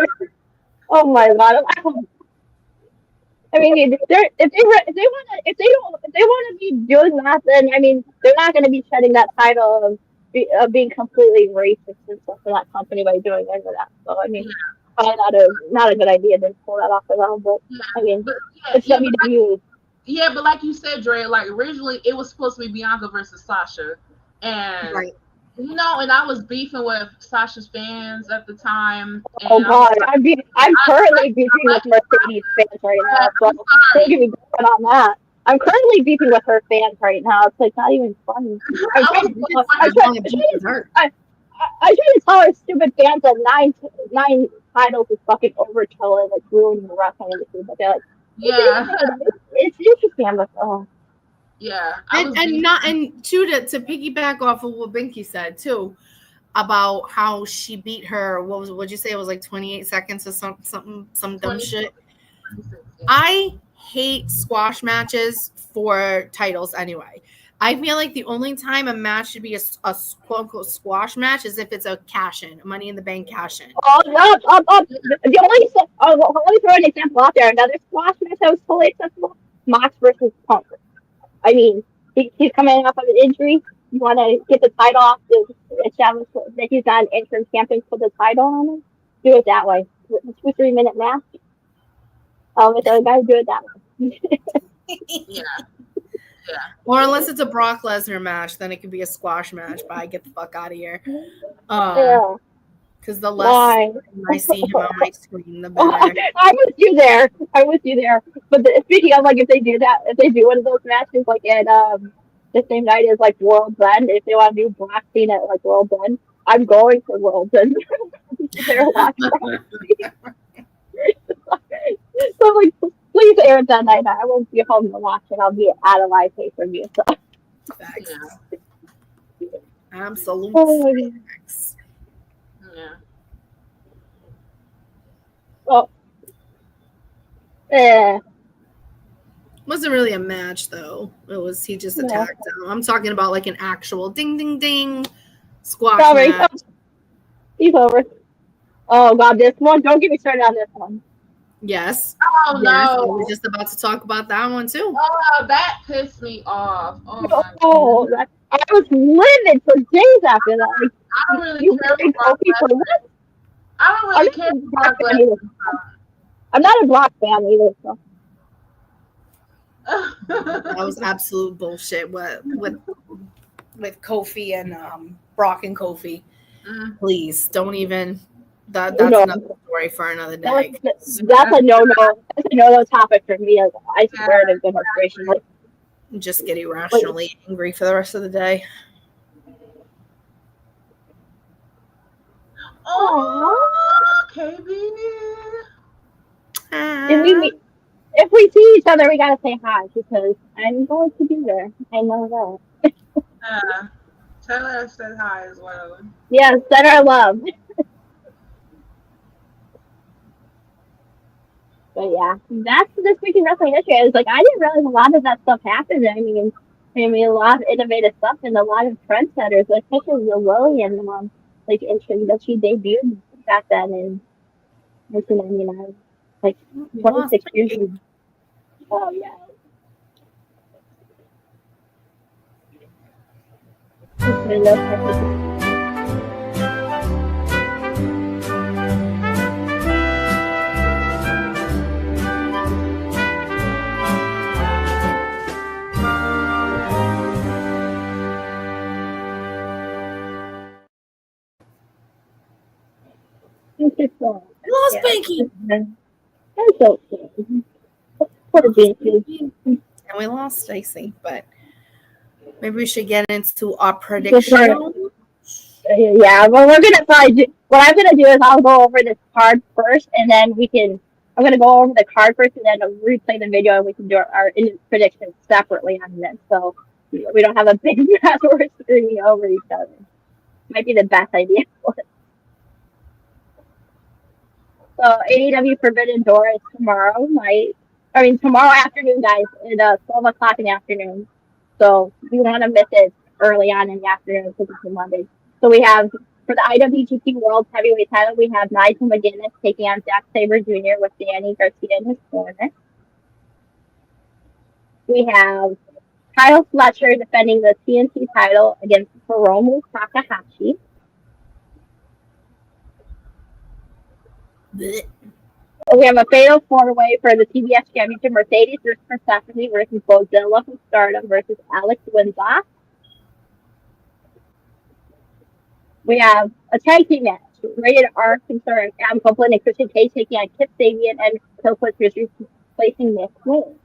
Speaker 6: Oh my God! I mean, if they want to be doing that, then I mean, they're not going to be shedding that title of being completely racist and stuff for that company by doing any of that. So I mean, probably not a good idea to pull that off of them. But I mean, it's WWE.
Speaker 7: Yeah, but like you said, Dre, like originally it was supposed to be Bianca versus Sasha, and you know, and I was beefing with Sasha's fans at the time.
Speaker 6: Oh God, I'm currently beefing with Mercedes fans right now. So don't get me going on that. I'm currently beefing with her fans right now. It's like not even funny. I try to tell her stupid fans that nine titles is fucking overkill and like ruining the wrestling industry, but they're like, it's interesting. I'm like, oh.
Speaker 7: Yeah,
Speaker 5: and to piggyback off of what Binky said too about how she beat her. What'd you say? It was like 28 seconds or some dumb shit. I hate squash matches for titles anyway. I feel like the only time a match should be a quote unquote squash match is if it's a cash in, a Money in the Bank cash in.
Speaker 6: Let me throw an example out there. Another squash match that was totally acceptable: Mox versus Punk. I mean, he's coming off of an injury. You want to get the title off to establish that he's not an interim champion, put the title on him. Do it that way. 2-3 minute match. With the other guy, do it that way.
Speaker 7: Yeah.
Speaker 5: Or unless it's a Brock Lesnar match, then it could be a squash match. But I get the fuck out of here. Because the less I see him on my screen, the better.
Speaker 6: I'm with you there. But speaking of, like, if they do one of those matches, like at the same night as like World's End, if they want to do Black Scene at like World's End, I'm going for World's End. So like, please air it that night. I won't be home to watch it. I'll be at a live pay per view. So.
Speaker 5: Facts. Absolutely. Facts.
Speaker 7: Yeah.
Speaker 6: Well,
Speaker 5: wasn't really a match though. He just attacked him. I'm talking about like an actual ding ding ding squash match.
Speaker 6: He's over. Oh God, this one. Don't get me started on this one.
Speaker 5: Yes.
Speaker 7: Oh no.
Speaker 5: I was just about to talk about that one too.
Speaker 7: Oh, that pissed me off. Oh my
Speaker 6: God. I was livid for days after that. Like,
Speaker 7: I don't really care about that. I don't really care about that.
Speaker 6: I'm not a Brock fan either. So.
Speaker 5: That was absolute bullshit with Kofi and Brock and Kofi. Please don't even. That's another story for another day.
Speaker 6: That's a no-no. That's a no-no topic for me. I swear to goodness gracious. Like,
Speaker 5: and just get irrationally angry for the rest of the day.
Speaker 7: Oh, KB.
Speaker 6: If we see each other, we gotta say hi because I'm going to be there. I know that.
Speaker 7: Tell her I said hi as well.
Speaker 6: Yes, send our love. But yeah, that's this week in wrestling history. I was like, I didn't realize a lot of that stuff happened. A lot of innovative stuff and a lot of trendsetters, like especially the Lillian like entry that she debuted back then in 1999, like 26 years ago. Oh yeah.
Speaker 5: Lost Binky.
Speaker 6: That's okay. Poor Binky.
Speaker 5: And we lost Stacey, but maybe we should get into our prediction.
Speaker 6: Yeah, well, we're gonna probably do. What I'm gonna do is I'll go over this card first, and then we can. I'm gonna go over the card first, and then replay the video, and we can do our predictions separately on this, so we don't have a big mess where we're screaming over each other. Might be the best idea for it. So AEW Forbidden Door is tomorrow night. I mean tomorrow afternoon, guys, at 12 o'clock in the afternoon. So you want to miss it early on in the afternoon because it's a Monday. So we have, for the IWGP World Heavyweight title, we have Nigel McGuinness taking on Zack Sabre Jr. with Danny Garcia in his corner. We have Kyle Fletcher defending the TNT title against Hiromu Takahashi. We have a fatal four-way for the TBS Championship: Mercedes versus Persephone versus Godzilla from Stardom versus Alex Winzak. We have a tag team match: Rated R concern Adam Copeland and Christian Cage taking on Kip Sabian and Killfoot Grizzlies replacing Nick Wayne.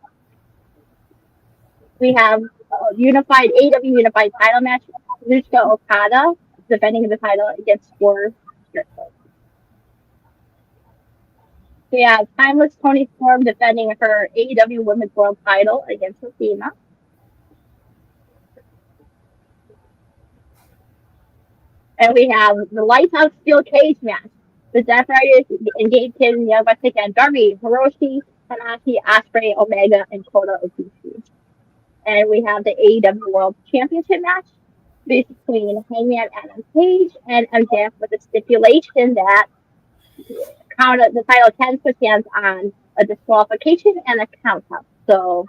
Speaker 6: We have a unified AEW Unified title match: Kazuchika Okada defending the title against Swerve Strickland. We have Timeless Toni Storm defending her AEW Women's World title against Athena. And we have the Lights Out Steel Cage match. The Death Riders engage Kid and Young Bucks against Darby, Hiroshi, Tanahashi, Ospreay, Omega, and Kota Ibushi. And we have the AEW World Championship match between Hangman Adam Page and MJF with a stipulation that the title can switch hands on a disqualification and a count out. So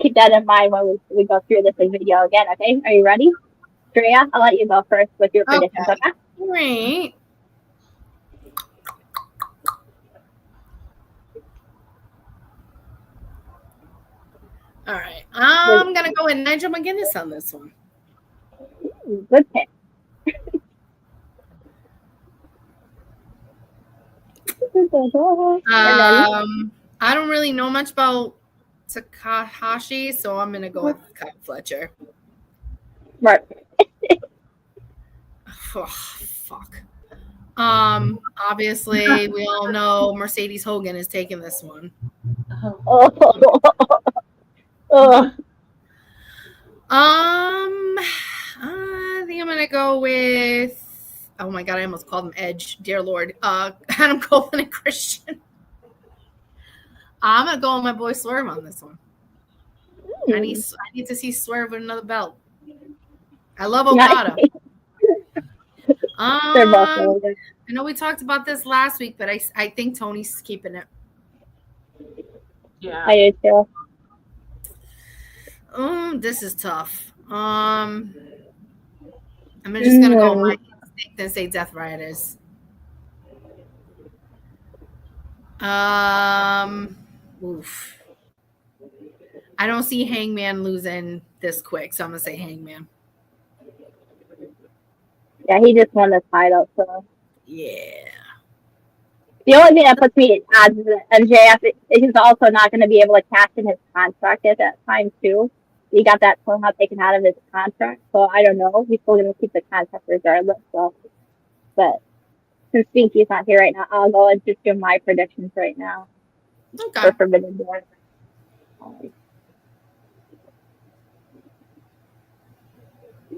Speaker 6: keep that in mind when we go through this video again, okay? Are you ready? Draya, I'll let you go first with your predictions, okay?
Speaker 5: Great. All right. I'm going to go with Nigel McGuinness on this one.
Speaker 6: Good pick.
Speaker 5: I don't really know much about Takahashi, so I'm going to go with Kyle Fletcher.
Speaker 6: Right.
Speaker 5: Oh, fuck. Obviously, we all know Mercedes Hogan is taking this one. I think I'm gonna go with. Oh my god, I almost called him Edge. Dear Lord, Adam Copeland and Christian. I'm gonna go with my boy Swerve on this one. I need to see Swerve with another belt. I love Okada. I know we talked about this last week, but I think Tony's keeping it.
Speaker 7: Yeah,
Speaker 6: I do
Speaker 5: too. This is tough. I'm just gonna go my instinct and say Death Riders. Oof. I don't see Hangman losing this quick, so I'm gonna say Hangman.
Speaker 6: Yeah, he just won the title, so.
Speaker 5: Yeah.
Speaker 6: The only thing that puts me at odds is that MJF is also not going to be able to cash in his contract at that time, too. he got that somehow taken out of his contract. So I don't know. He's still going to keep the contract regardless. So, but since Binky's not here right now, I'll go and just do my predictions right now for Forbidden Door.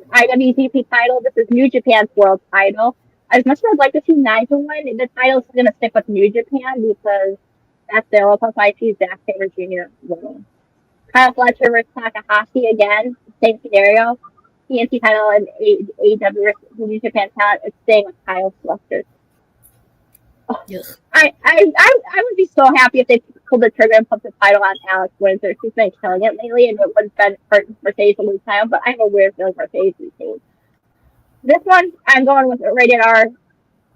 Speaker 6: IWGP title. This is New Japan's world title. As much as I'd like to see Nigel win, the title's going to stick with New Japan because that's their local fight. Zack Sabre Jr. winning. Kyle Fletcher versus Takahashi again. Same scenario. TNT title and AEW versus New Japan talent is staying with Kyle Fletcher. I would be so happy if they pulled the trigger and put the title on Alex Windsor. She's been killing it lately, and it would have been Mercedes to lose title, but I have a weird feeling Mercedes retains. This one, I'm going with Rated R,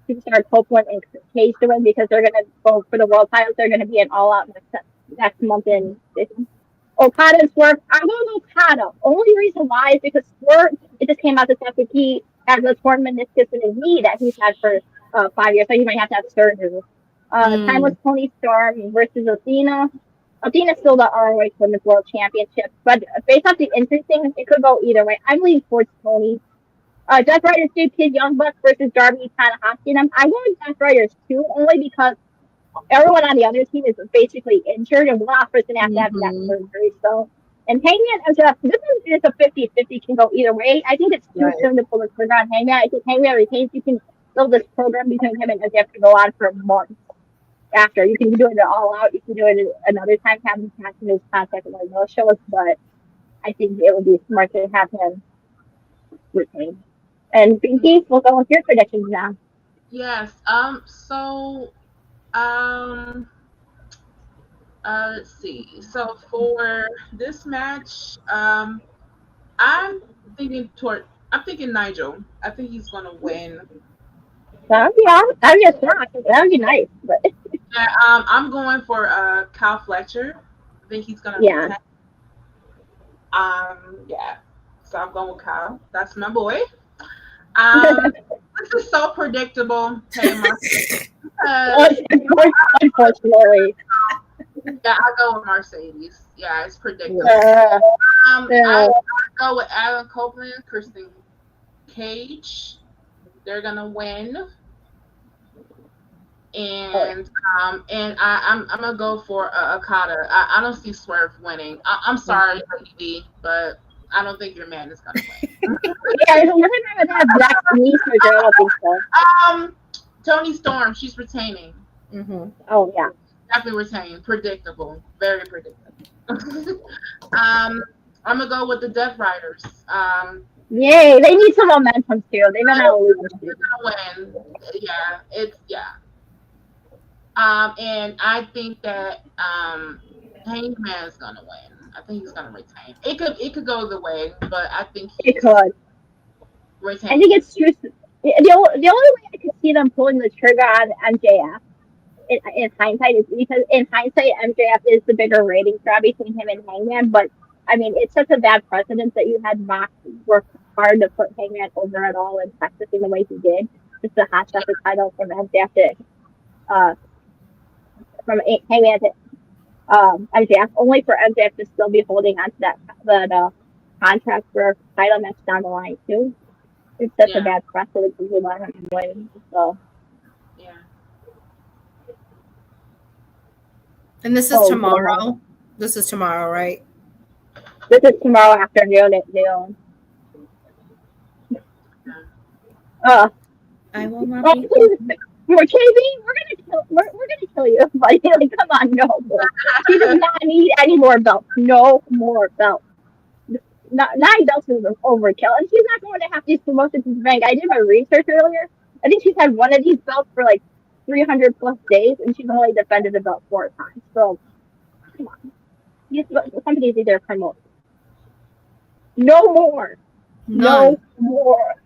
Speaker 6: Superstar Copeland, and Cage to win because they're going to go for the world titles. They're going to be an all-out next month in Okada and Swerve. I'm going with Okada. Only reason why is because Swerve, it just came out this after he has a torn meniscus in his knee that he's had for 5 years, so he might have to have surgery. Timeless Tony Storm versus Athena. Athena's still the ROH Women's World Championship, but based off the injury thing, it could go either way. I'm leaning towards Tony. Death Riders 2, Kid Young Bucks versus Darby Tanahashi. And I'm going with Death Riders 2 only because everyone on the other team is basically injured, and one offer's going to have that surgery. So, and Hangman, this one is a 50-50, can go either way. I think it's too soon to pull the trigger on Hangman. I think Hangman retains. You can build this program between him and MJF to go on for months after. You can do it all out. You can do it another time, have him passing his contract and like those shows, but I think it would be smart to have him retain. And Binky, we'll go with your predictions now.
Speaker 7: Yes. Let's see. So for this match, I'm thinking Nigel. I think he's gonna win.
Speaker 6: That'd be awesome. That'd be nice. But
Speaker 7: yeah, I'm going for Kyle Fletcher. I think he's gonna
Speaker 6: yeah.
Speaker 7: Yeah. So I'm going with Kyle. That's my boy. This is so predictable.
Speaker 6: Unfortunately.
Speaker 7: Yeah, I go with Mercedes. Yeah, it's predictable. I go with Adam Copeland, Christian Cage. They're gonna win. And I'm gonna go for Okada. I don't see Swerve winning. I'm sorry, Lady, but I don't think your man is gonna win.
Speaker 6: Yeah, we're gonna have Black knee surgery. I don't think so.
Speaker 7: Tony Storm, she's retaining.
Speaker 6: Mm-hmm. Oh yeah,
Speaker 7: definitely retaining. Predictable, very predictable. I'm gonna go with the Death Riders.
Speaker 6: Yay! They need some momentum too. They're gonna
Speaker 7: win. Yeah. And I think that Hangman is gonna win. I think he's gonna retain. It could go the way, but I think
Speaker 6: it could.
Speaker 7: Retain.
Speaker 6: I think it's true. The only way I could see them pulling the trigger on MJF in hindsight is because in hindsight MJF is the bigger rating grab between him and Hangman. But I mean, it's such a bad precedent that you had Mox work hard to put Hangman over at all and practicing the way he did. Just the hot shot the title from MJF to from Hangman to MJF, only for MJF to still be holding on to that contract for title match down the line too. It's such a bad precedent to let him win. So
Speaker 7: yeah.
Speaker 5: And this is tomorrow. This is tomorrow, right?
Speaker 6: This is tomorrow afternoon at noon.
Speaker 5: I will not be.
Speaker 6: We're gonna kill you, buddy. Like, come on, no more. She does not need any more belts. No more belts. 9 belts is overkill, and she's not going to have these promotions in the bank. I did my research earlier. I think she's had one of these belts for like 300 plus days, and she's only defended the belt 4 times. So, come on. These companies need their promote. No more. No more.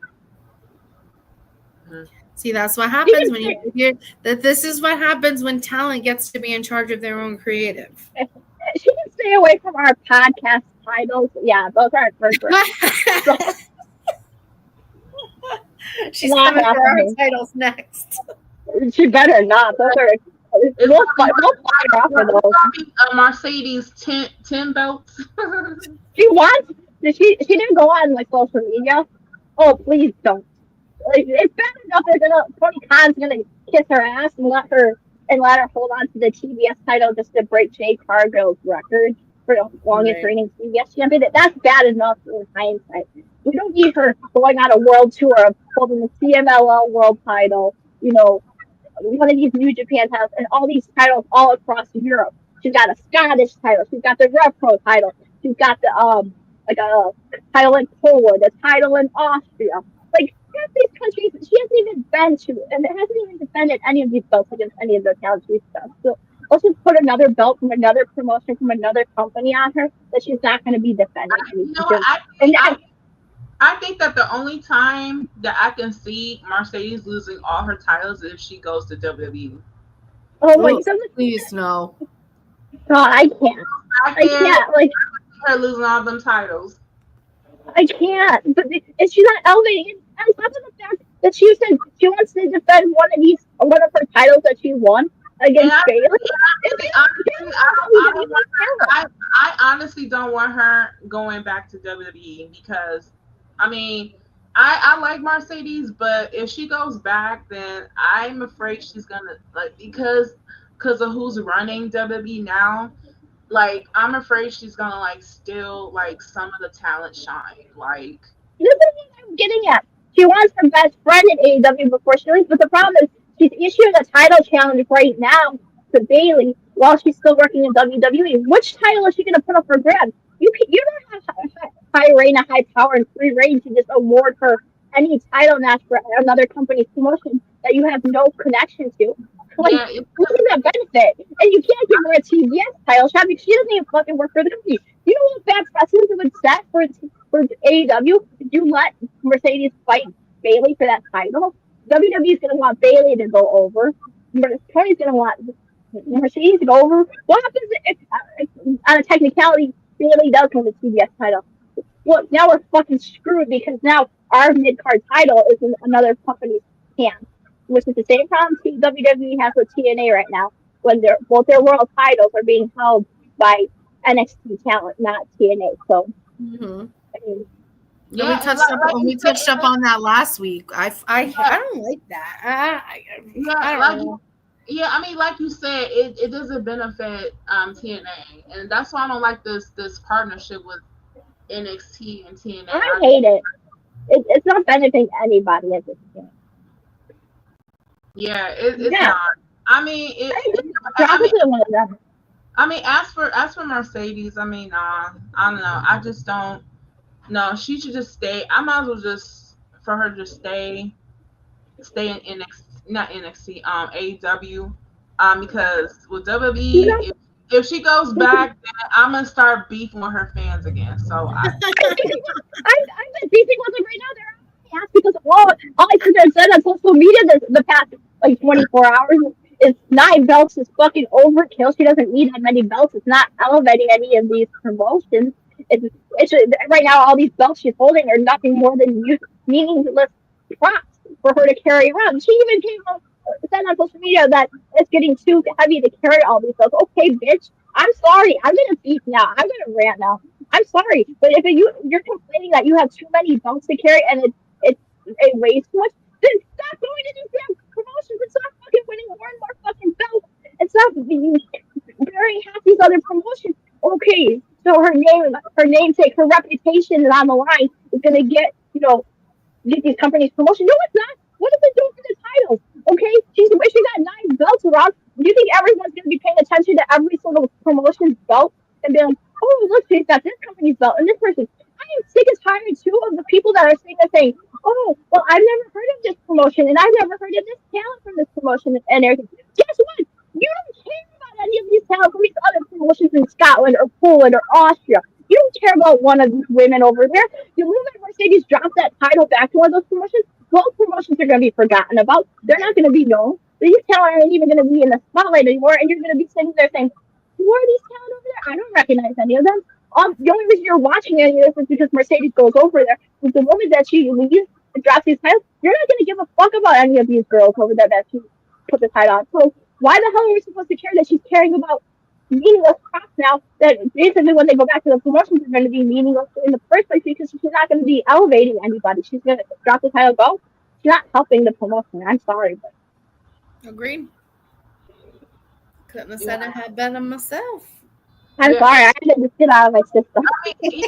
Speaker 5: See, that's what happens when you hear that. This is what happens when talent gets to be in charge of their own creative.
Speaker 6: She can stay away from our podcast titles. Yeah, those aren't for so,
Speaker 5: she's coming for our titles next.
Speaker 6: She better not. Those are We'll fire off for those.
Speaker 7: Mercedes 10 belts.
Speaker 6: She wants. She didn't go on like social media. Oh, please don't. Like, it's bad enough that Tony Khan's gonna kiss her ass and let her hold on to the TBS title just to break Jade Cargill's record for the longest reigning TBS champion. That's bad enough in hindsight. We don't need her going on a world tour of holding the CMLL world title, one of these New Japan titles, and all these titles all across Europe. She's got a Scottish title. She's got the Rev Pro title. She's got the like a title in Poland, a title in Austria. Like, half these countries she hasn't even been to, and it hasn't even defended any of these belts against any of the talents we've done. So let's just put another belt from another promotion from another company on her that she's not going to be defending.
Speaker 7: I think that the only time that I can see Mercedes losing all her titles is if she goes to WWE.
Speaker 6: Oh my
Speaker 5: God, please no.
Speaker 6: God, I can't. I can't. Like,
Speaker 7: her losing all them titles.
Speaker 6: I can't. But if she's not elevating, on top of the fact that she said she wants to defend one of her titles that she won against Bayley.
Speaker 7: I honestly don't want her going back to WWE because, I like Mercedes, but if she goes back, then I'm afraid she's gonna because of who's running WWE now. Like, I'm afraid she's gonna steal some of the talent shine. Like,
Speaker 6: this is what I'm getting at. She wants her best friend in AEW before she leaves, but the problem is she's issuing a title challenge right now to Bayley while she's still working in WWE. Which title is she going to put up for grabs? You don't have high reign, a high power, and free reign to just award her any title match for another company's promotion that you have no connection to. Like, this is a benefit. And you can't give her a TBS title shot because she doesn't even fucking work for the company. You know what bad precedent it would set for AEW? If you let Mercedes fight Bayley for that title, WWE's going to want Bayley to go over. Tony's going to want Mercedes to go over. What happens if on a technicality, Bayley does win the TBS title? Well, now we're fucking screwed because now our mid-card title is in another company's hands, which is the same problem WWE has with TNA right now, when both their world titles are being held by NXT talent, not TNA. So,
Speaker 5: we touched up on that last week. I don't like that. I don't know.
Speaker 7: Yeah, like you said, it doesn't benefit TNA, and that's why I don't like this partnership with NXT and TNA.
Speaker 6: I hate it. It's not benefiting anybody at this point.
Speaker 7: Yeah, it's not. As for Mercedes, nah, I don't know. I just don't. No, she should just stay. I might as well just for her to stay in NXT, not NXT, AEW, because with WWE, if she goes back, then I'm gonna start beefing with her fans again. So I've
Speaker 6: been beefing with them right now. They're because all I could have said on social media the past 24 hours is 9 belts is fucking overkill. She doesn't need that many belts. It's not elevating any of these promotions. It's right now all these belts she's holding are nothing more than meaningless props for her to carry around. She even said on social media that it's getting too heavy to carry all these belts. Okay, bitch. I'm sorry. I'm gonna beef now. I'm gonna rant now. I'm sorry, but if you're complaining that you have too many belts to carry and it weighs too much, then stop going to these damn promotions and stop fucking winning more and more fucking belts and stop burying half these other promotions. Okay, so her namesake, her reputation is on the line. Is gonna get these companies promotion. No, it's not. What is it doing for the titles? Okay, she's got 9 belts around. Do you think everyone's gonna be paying attention to every single promotion's belt and be like, oh, look, she's got this company's belt and this person? I am sick and tired too of the people that are sitting there saying, oh, well, I've never heard of this promotion and I've never heard of this talent from this promotion and everything. Guess what? You don't care about any of these talent from these other promotions in Scotland or Poland or Austria. You don't care about one of these women over there. The moment Mercedes drops that title back to one of those promotions, those promotions are going to be forgotten about. They're not going to be known. These talent aren't even going to be in the spotlight anymore, and you're going to be sitting there saying, who are these talent over there? I don't recognize any of them. The only reason you're watching any of this is because Mercedes goes over there. With the moment that she leaves and drops these titles, you're not going to give a fuck about any of these girls over there that she put the title on. So Why the hell are we supposed to care that she's caring about meaningless crap now? That basically when they go back to the promotions are going to be meaningless in the first place because she's not going to be elevating anybody. She's going to drop the title, go. She's not helping the promotion. I'm sorry, but
Speaker 5: Agreed. Couldn't have said it better myself.
Speaker 6: I'm sorry. I had to just get out of my system.
Speaker 7: I mean,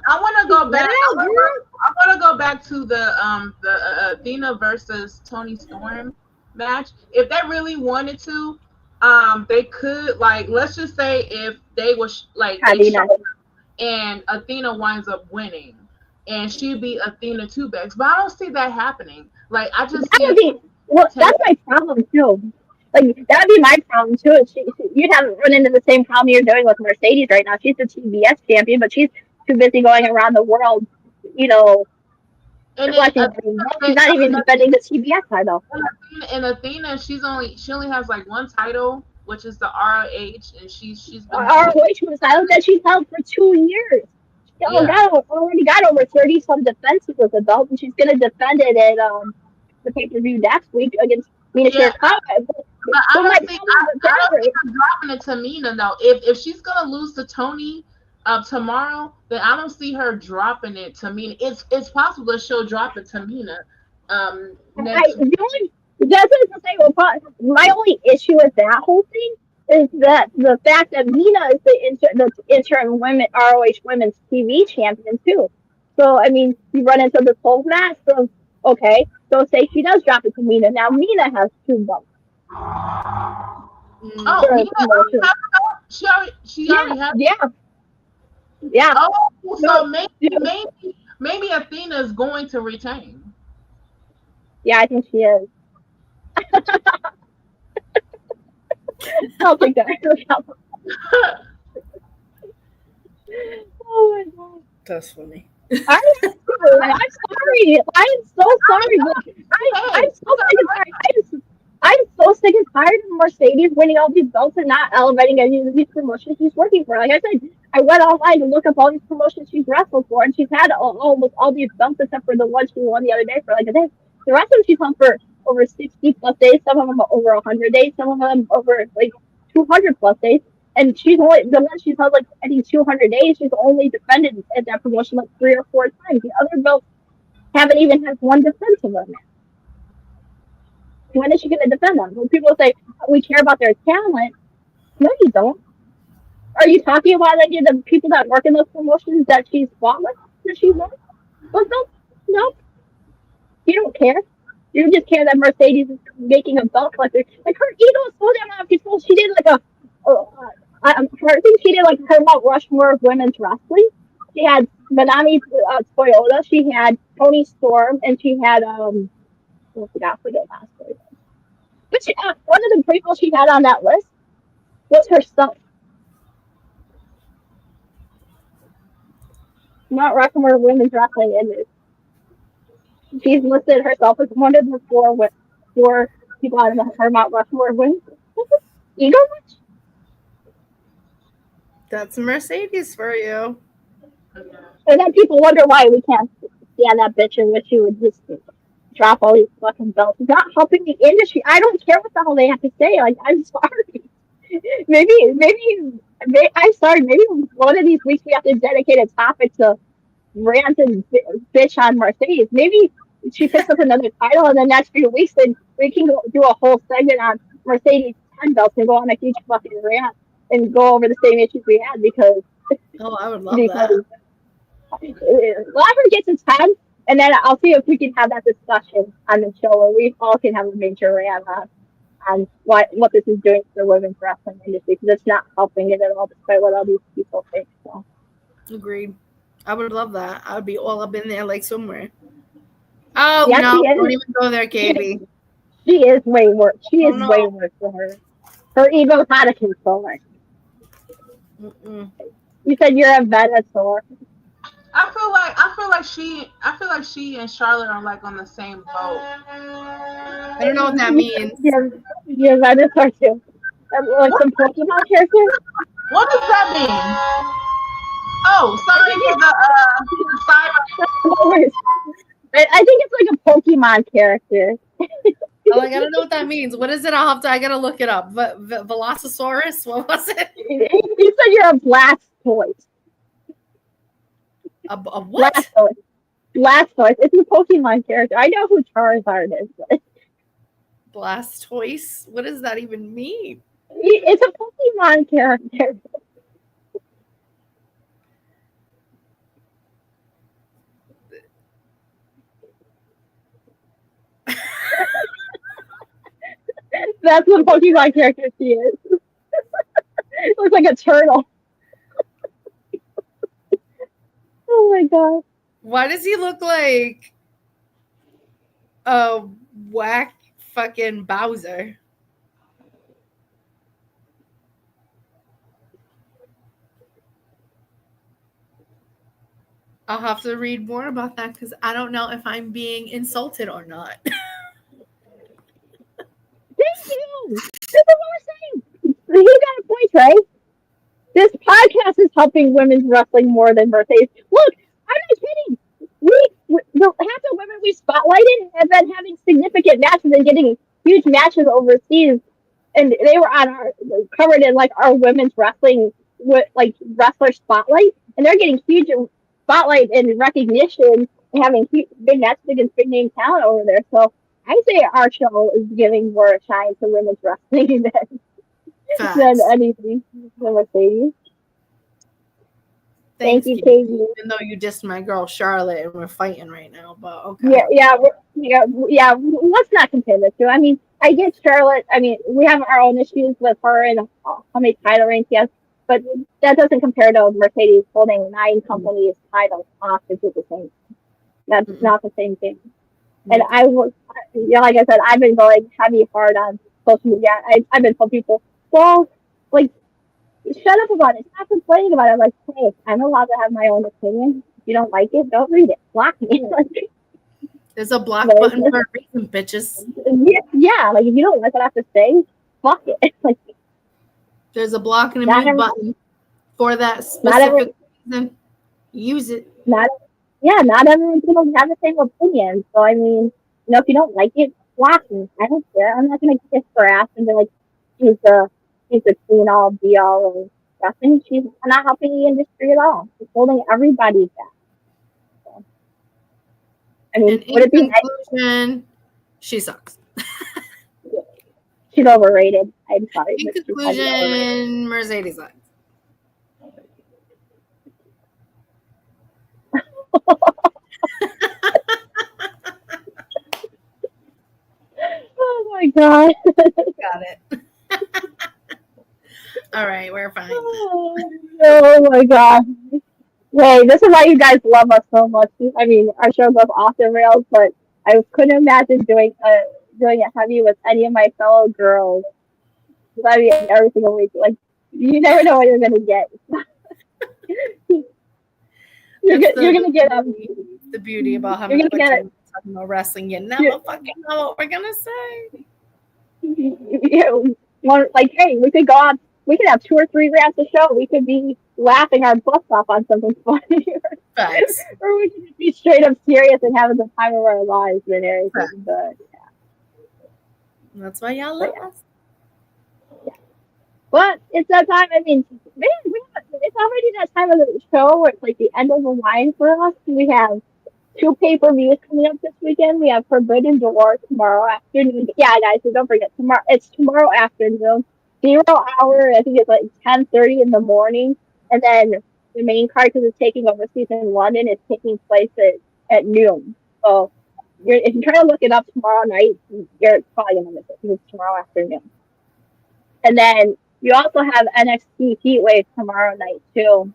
Speaker 7: I want to go back. I want to go back to the Athena versus Toni Storm match. If they really wanted to, they could, like, let's just say if they was like and Athena winds up winning, and she'd be Athena 2-backs, but I don't see that happening. Like, I just
Speaker 6: that's my problem too. Like, that'd be my problem too. You'd have run into the same problem you're doing with Mercedes right now. She's the TBS champion, but she's too busy going around the world, you know.
Speaker 7: And
Speaker 6: she's not even defending the TBS title.
Speaker 7: And Athena, she only has like one title, which is the ROH, and she's been
Speaker 6: ROH was a title that she's held for 2 years. She already got over 30-some defenses with the belt, and she's gonna defend it at the pay-per-view next week against Mina Shirakawa.
Speaker 7: But I don't think I'm dropping it to Mina though. If she's gonna lose to Toni tomorrow, then I don't see her dropping it to Mina. It's possible that she'll drop it to Mina.
Speaker 6: That's what I'm saying. My only issue with that whole thing is that the fact that Mina is the interim ROH women's TV champion too. So I mean, you run into this whole match. So okay, so say she does drop it to Mina. Now Mina has 2 belts.
Speaker 7: She already has.
Speaker 6: Yeah.
Speaker 7: Oh, so maybe Athena is going to retain.
Speaker 6: Yeah, I think she is. I'll take that. Oh my god.
Speaker 5: That's funny.
Speaker 6: I'm sorry. I'm so sorry. I'm so sick and tired of Mercedes winning all these belts and not elevating any of these promotions she's working for. Like I said, I went online to look up all these promotions she's wrestled for, and she's had almost all these belts except for the one she won the other day for like a day. The rest of them she's won for over 60 plus days. Some of them over 100 days. Some of them over like 200 plus days. And she's only the one she's held like I think 200 days. She's only defended at that promotion like 3 or 4 times. The other belts haven't even had one defense of them. When is she going to defend them? When people say we care about their talent, no, you don't. Are you talking about any of the people that work in those promotions that she's fought with? That she's won? Well, no. You don't care. You just care that Mercedes is making a belt collector. Like her ego is so damn out of control. She did like I think she did like her Mount Rushmore of women's wrestling. She had Manami Toyota. She had Toni Storm, and she had I forgot the last one. But one of the people she had on that list was herself. Mount Rushmore of women's wrestling, and she's listed herself as one of the 4 people on her Mount Rushmore of women's. Ego much?
Speaker 5: That's Mercedes for you.
Speaker 6: And then people wonder why we can't stand that bitch and wish she would just drop all these fucking belts. It's not helping the industry. I don't care what the hell they have to say. Like, I'm sorry. Maybe I'm sorry. Maybe one of these weeks we have to dedicate a topic to rant and bitch on Mercedes. Maybe she picks up another title in the next few weeks, and we can do a whole segment on Mercedes 10 belts and go on a huge fucking rant and go over the same issues we had because.
Speaker 5: Oh, I would love that.
Speaker 6: Let her get to 10, and then I'll see if we can have that discussion on the show where we all can have a major rant on what this is doing to the women's wrestling industry, because it's not helping it at all, despite what all these people think. So.
Speaker 5: Agreed. I would love that. I would be all up in there like somewhere. Oh,
Speaker 6: yeah,
Speaker 5: no, don't even go there, Katie.
Speaker 6: She is way worse. She is way worse for her. Her ego's out of control. You said you're a Venusaur.
Speaker 7: I feel like she and Charlotte are like on the same boat.
Speaker 5: I don't know what that means.
Speaker 6: You're a Venusaur too. Like some Pokemon character?
Speaker 7: What does that mean? Oh, sorry for the
Speaker 6: I think it's like a Pokemon character.
Speaker 5: I gotta know what that means. What is it? I gotta look it up. Velocisaurus? What was it?
Speaker 6: You said you're a Blastoise.
Speaker 5: A what?
Speaker 6: Blastoise. It's a Pokemon character. I know who Charizard is.
Speaker 5: Blastoise? What does that even mean?
Speaker 6: It's a Pokemon character. That's what Pokemon character she is. Looks like a turtle. Oh my god.
Speaker 5: Why does he look like a whack fucking Bowser? I'll have to read more about that because I don't know if I'm being insulted or not.
Speaker 6: Thank you. This is what we're saying. You got a point, right? This podcast is helping women's wrestling more than Mercedes. Look, I'm not kidding. Half the women we spotlighted have been having significant matches and getting huge matches overseas, and they were on our covered in like our women's wrestling with like wrestler spotlight, and they're getting huge spotlight and recognition and having big matches against big name talent over there. So I say our show is giving more shine to women's wrestling than anything than Mercedes. Thank you, Katie.
Speaker 5: Even though you dissed my girl Charlotte and we're fighting right now, but okay.
Speaker 6: Yeah. Let's not compare the two. I mean, I get Charlotte. I mean, we have our own issues with her and how many title reigns she has, but that doesn't compare to Mercedes holding 9 companies' titles hostage at the same time. That's not the same thing. And I was, like I said, I've been going heavy hard on social media. I've been telling people, well, like, shut up about it. Stop complaining about it. I'm like, hey, I'm allowed to have my own opinion. If you don't like it, don't read it. Block me.
Speaker 5: There's a block button for a reason, bitches.
Speaker 6: Yeah, like if you don't like what I have to say, fuck it. Like,
Speaker 5: there's a block and a mute button for that specific reason. Use it.
Speaker 6: Not everyone's gonna have the same opinion. So I mean, if you don't like it, block me. I don't care. I'm not gonna kiss her ass and be like, she's the queen all be all of nothing. She's not helping the industry at all. She's holding everybody back. So, I mean, would it be
Speaker 5: conclusion, she sucks.
Speaker 6: She's overrated. I'm sorry.
Speaker 5: In conclusion, Mercedes sucks.
Speaker 6: Oh my god.
Speaker 5: Got it. All right, we're fine.
Speaker 6: Oh my god. Hey, this is why you guys love us so much. I mean, our show goes off the rails, but I couldn't imagine doing it heavy with any of my fellow girls. I mean, every single week. Like, you never know what you're gonna get. You're gonna get
Speaker 5: the beauty about having talking about wrestling. You never fucking know what we're gonna say.
Speaker 6: Like, hey, we could go on. We could have 2 or 3 rounds of show. We could be laughing our butts off on something funny, or we could be straight up serious and having the time of our lives and everything. But
Speaker 5: that's why y'all love us.
Speaker 6: Yeah. But it's that time. I mean, man, it's already that time of the show where it's like the end of the line for us. We have 2 pay-per-views coming up this weekend. We have Forbidden Door tomorrow afternoon. Yeah, guys, so don't forget tomorrow. It's tomorrow afternoon. 0 hour. I think it's like 10:30 in the morning, and then the main card, because it's taking overseas in London, is taking place at noon. So if you try to look it up tomorrow night, you're probably gonna miss it because it's tomorrow afternoon. And then you also have NXT Heatwave tomorrow night too.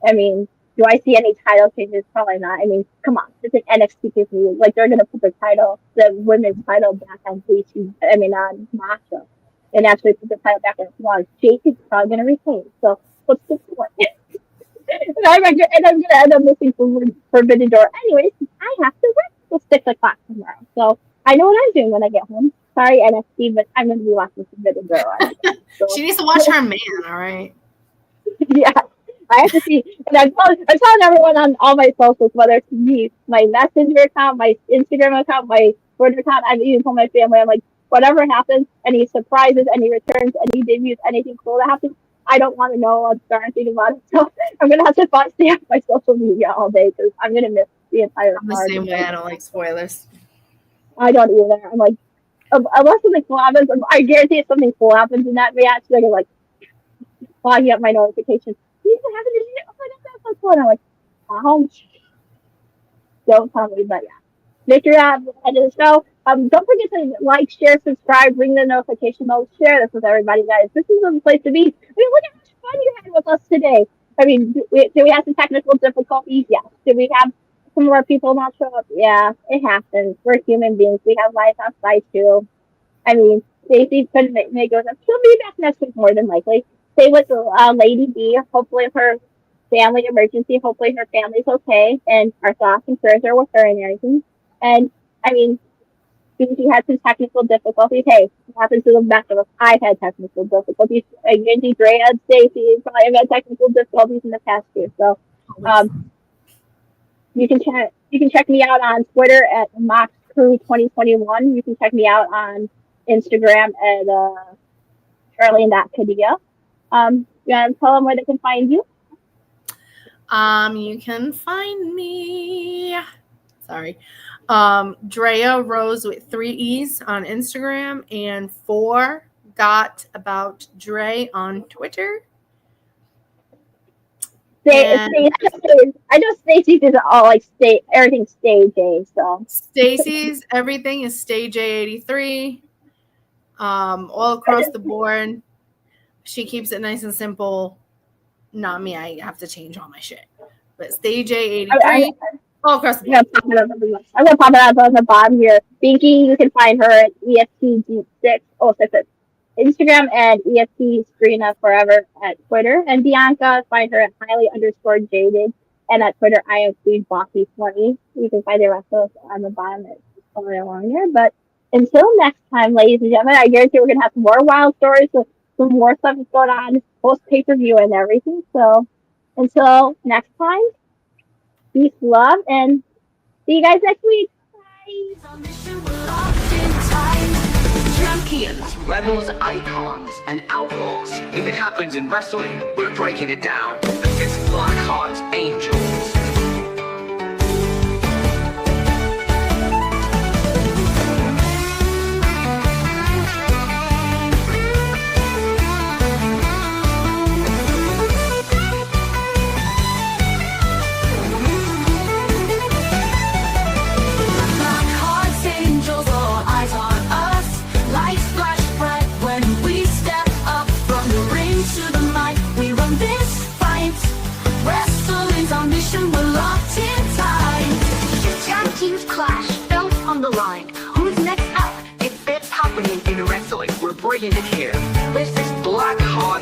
Speaker 6: I mean, do I see any title changes? Probably not. I mean, come on, it's an NXT pay-per-view. Like, they're gonna put the women's title back on on Masha, and actually put the title back on Raw. Jade is probably gonna retain. So what's the point? and I'm gonna end up missing Forbidden Door anyways. I have to work till 6 o'clock tomorrow. So I know what I'm doing when I get home. Sorry, NXT, but I'm gonna be watching Forbidden Door. So,
Speaker 5: she needs to watch her man. All right.
Speaker 6: Yeah. I have to see, and I'm telling everyone on all my socials, whether it's me, my Messenger account, my Instagram account, my Twitter account. I've even told my family, I'm like, whatever happens, any surprises, any returns, any debuts, anything cool that happens, I don't want to know. I'm starting to think about it. So I'm going to have to stay off my social media all day because I'm going to miss the entire
Speaker 5: I'm the
Speaker 6: card.
Speaker 5: same way. I don't like spoilers.
Speaker 6: I don't either. I'm like, unless something cool happens, I guarantee if something cool happens in that match, they're like fogging up my notifications. You happened to oh, that's so cool. And I'm like, oh, don't tell me, but yeah. Make your app at the show. Don't forget to like, share, subscribe, ring the notification bell, share this with everybody, guys. This is the place to be. I mean, look at how much fun you had with us today. I mean, did we have some technical difficulties? Yes. Did we have some of our people not show up? Yeah, it happens. We're human beings. We have lives outside too. I mean, Stacey couldn't make it with us. She'll be back next week more than likely. Same with Lady B. Hopefully her family emergency. Hopefully her family's okay. And our thoughts and prayers are with her and everything. And, I mean, Binky had some technical difficulties. Hey, it happens to the best of us. I've had technical difficulties. Binky, Draya, Stacey probably have had technical difficulties in the past too. So, you can check me out on Twitter at MoxCrew2021. You can check me out on Instagram at Charlene.Kadia. You want to tell them where they can find you?
Speaker 5: You can find me. Sorry. Draya Rose with 3 E's on Instagram and 4 got about Dre on Twitter.
Speaker 6: I know Stacey does all like everything StayJ. So
Speaker 5: Stacey's everything is StayJ83. All across the board. She keeps it nice and simple. Not me. I have to change all my shit. But StayJ83. All across the board.
Speaker 6: I'm gonna pop it up on the bottom here. Binky, you can find her at EFTG606 Instagram and EFT Screena Forever at Twitter. And Bianca, find her at highly_jaded and at Twitter I am Queen Bossy20. You can find the rest of us on the bottom somewhere along here. But until next time, ladies and gentlemen, I guarantee we're gonna have some more wild stories with some more stuff that's going on post pay-per-view and everything. So until next time, peace, love, and see you guys next week. Bye.
Speaker 11: Champions, rebels, icons, and outlaws. If it happens in wrestling, we're breaking it down. It's Blackharts Angels.
Speaker 4: Blackharts Angels, all eyes on us. Lights flash bright when we step up from the ring to the mic. We run this fight. Wrestling's our mission, we're locked in tight. Tag teams clash, belt on the line. Who's next up?
Speaker 11: If it's happening in wrestling, we're bringing it here. This is Blackheart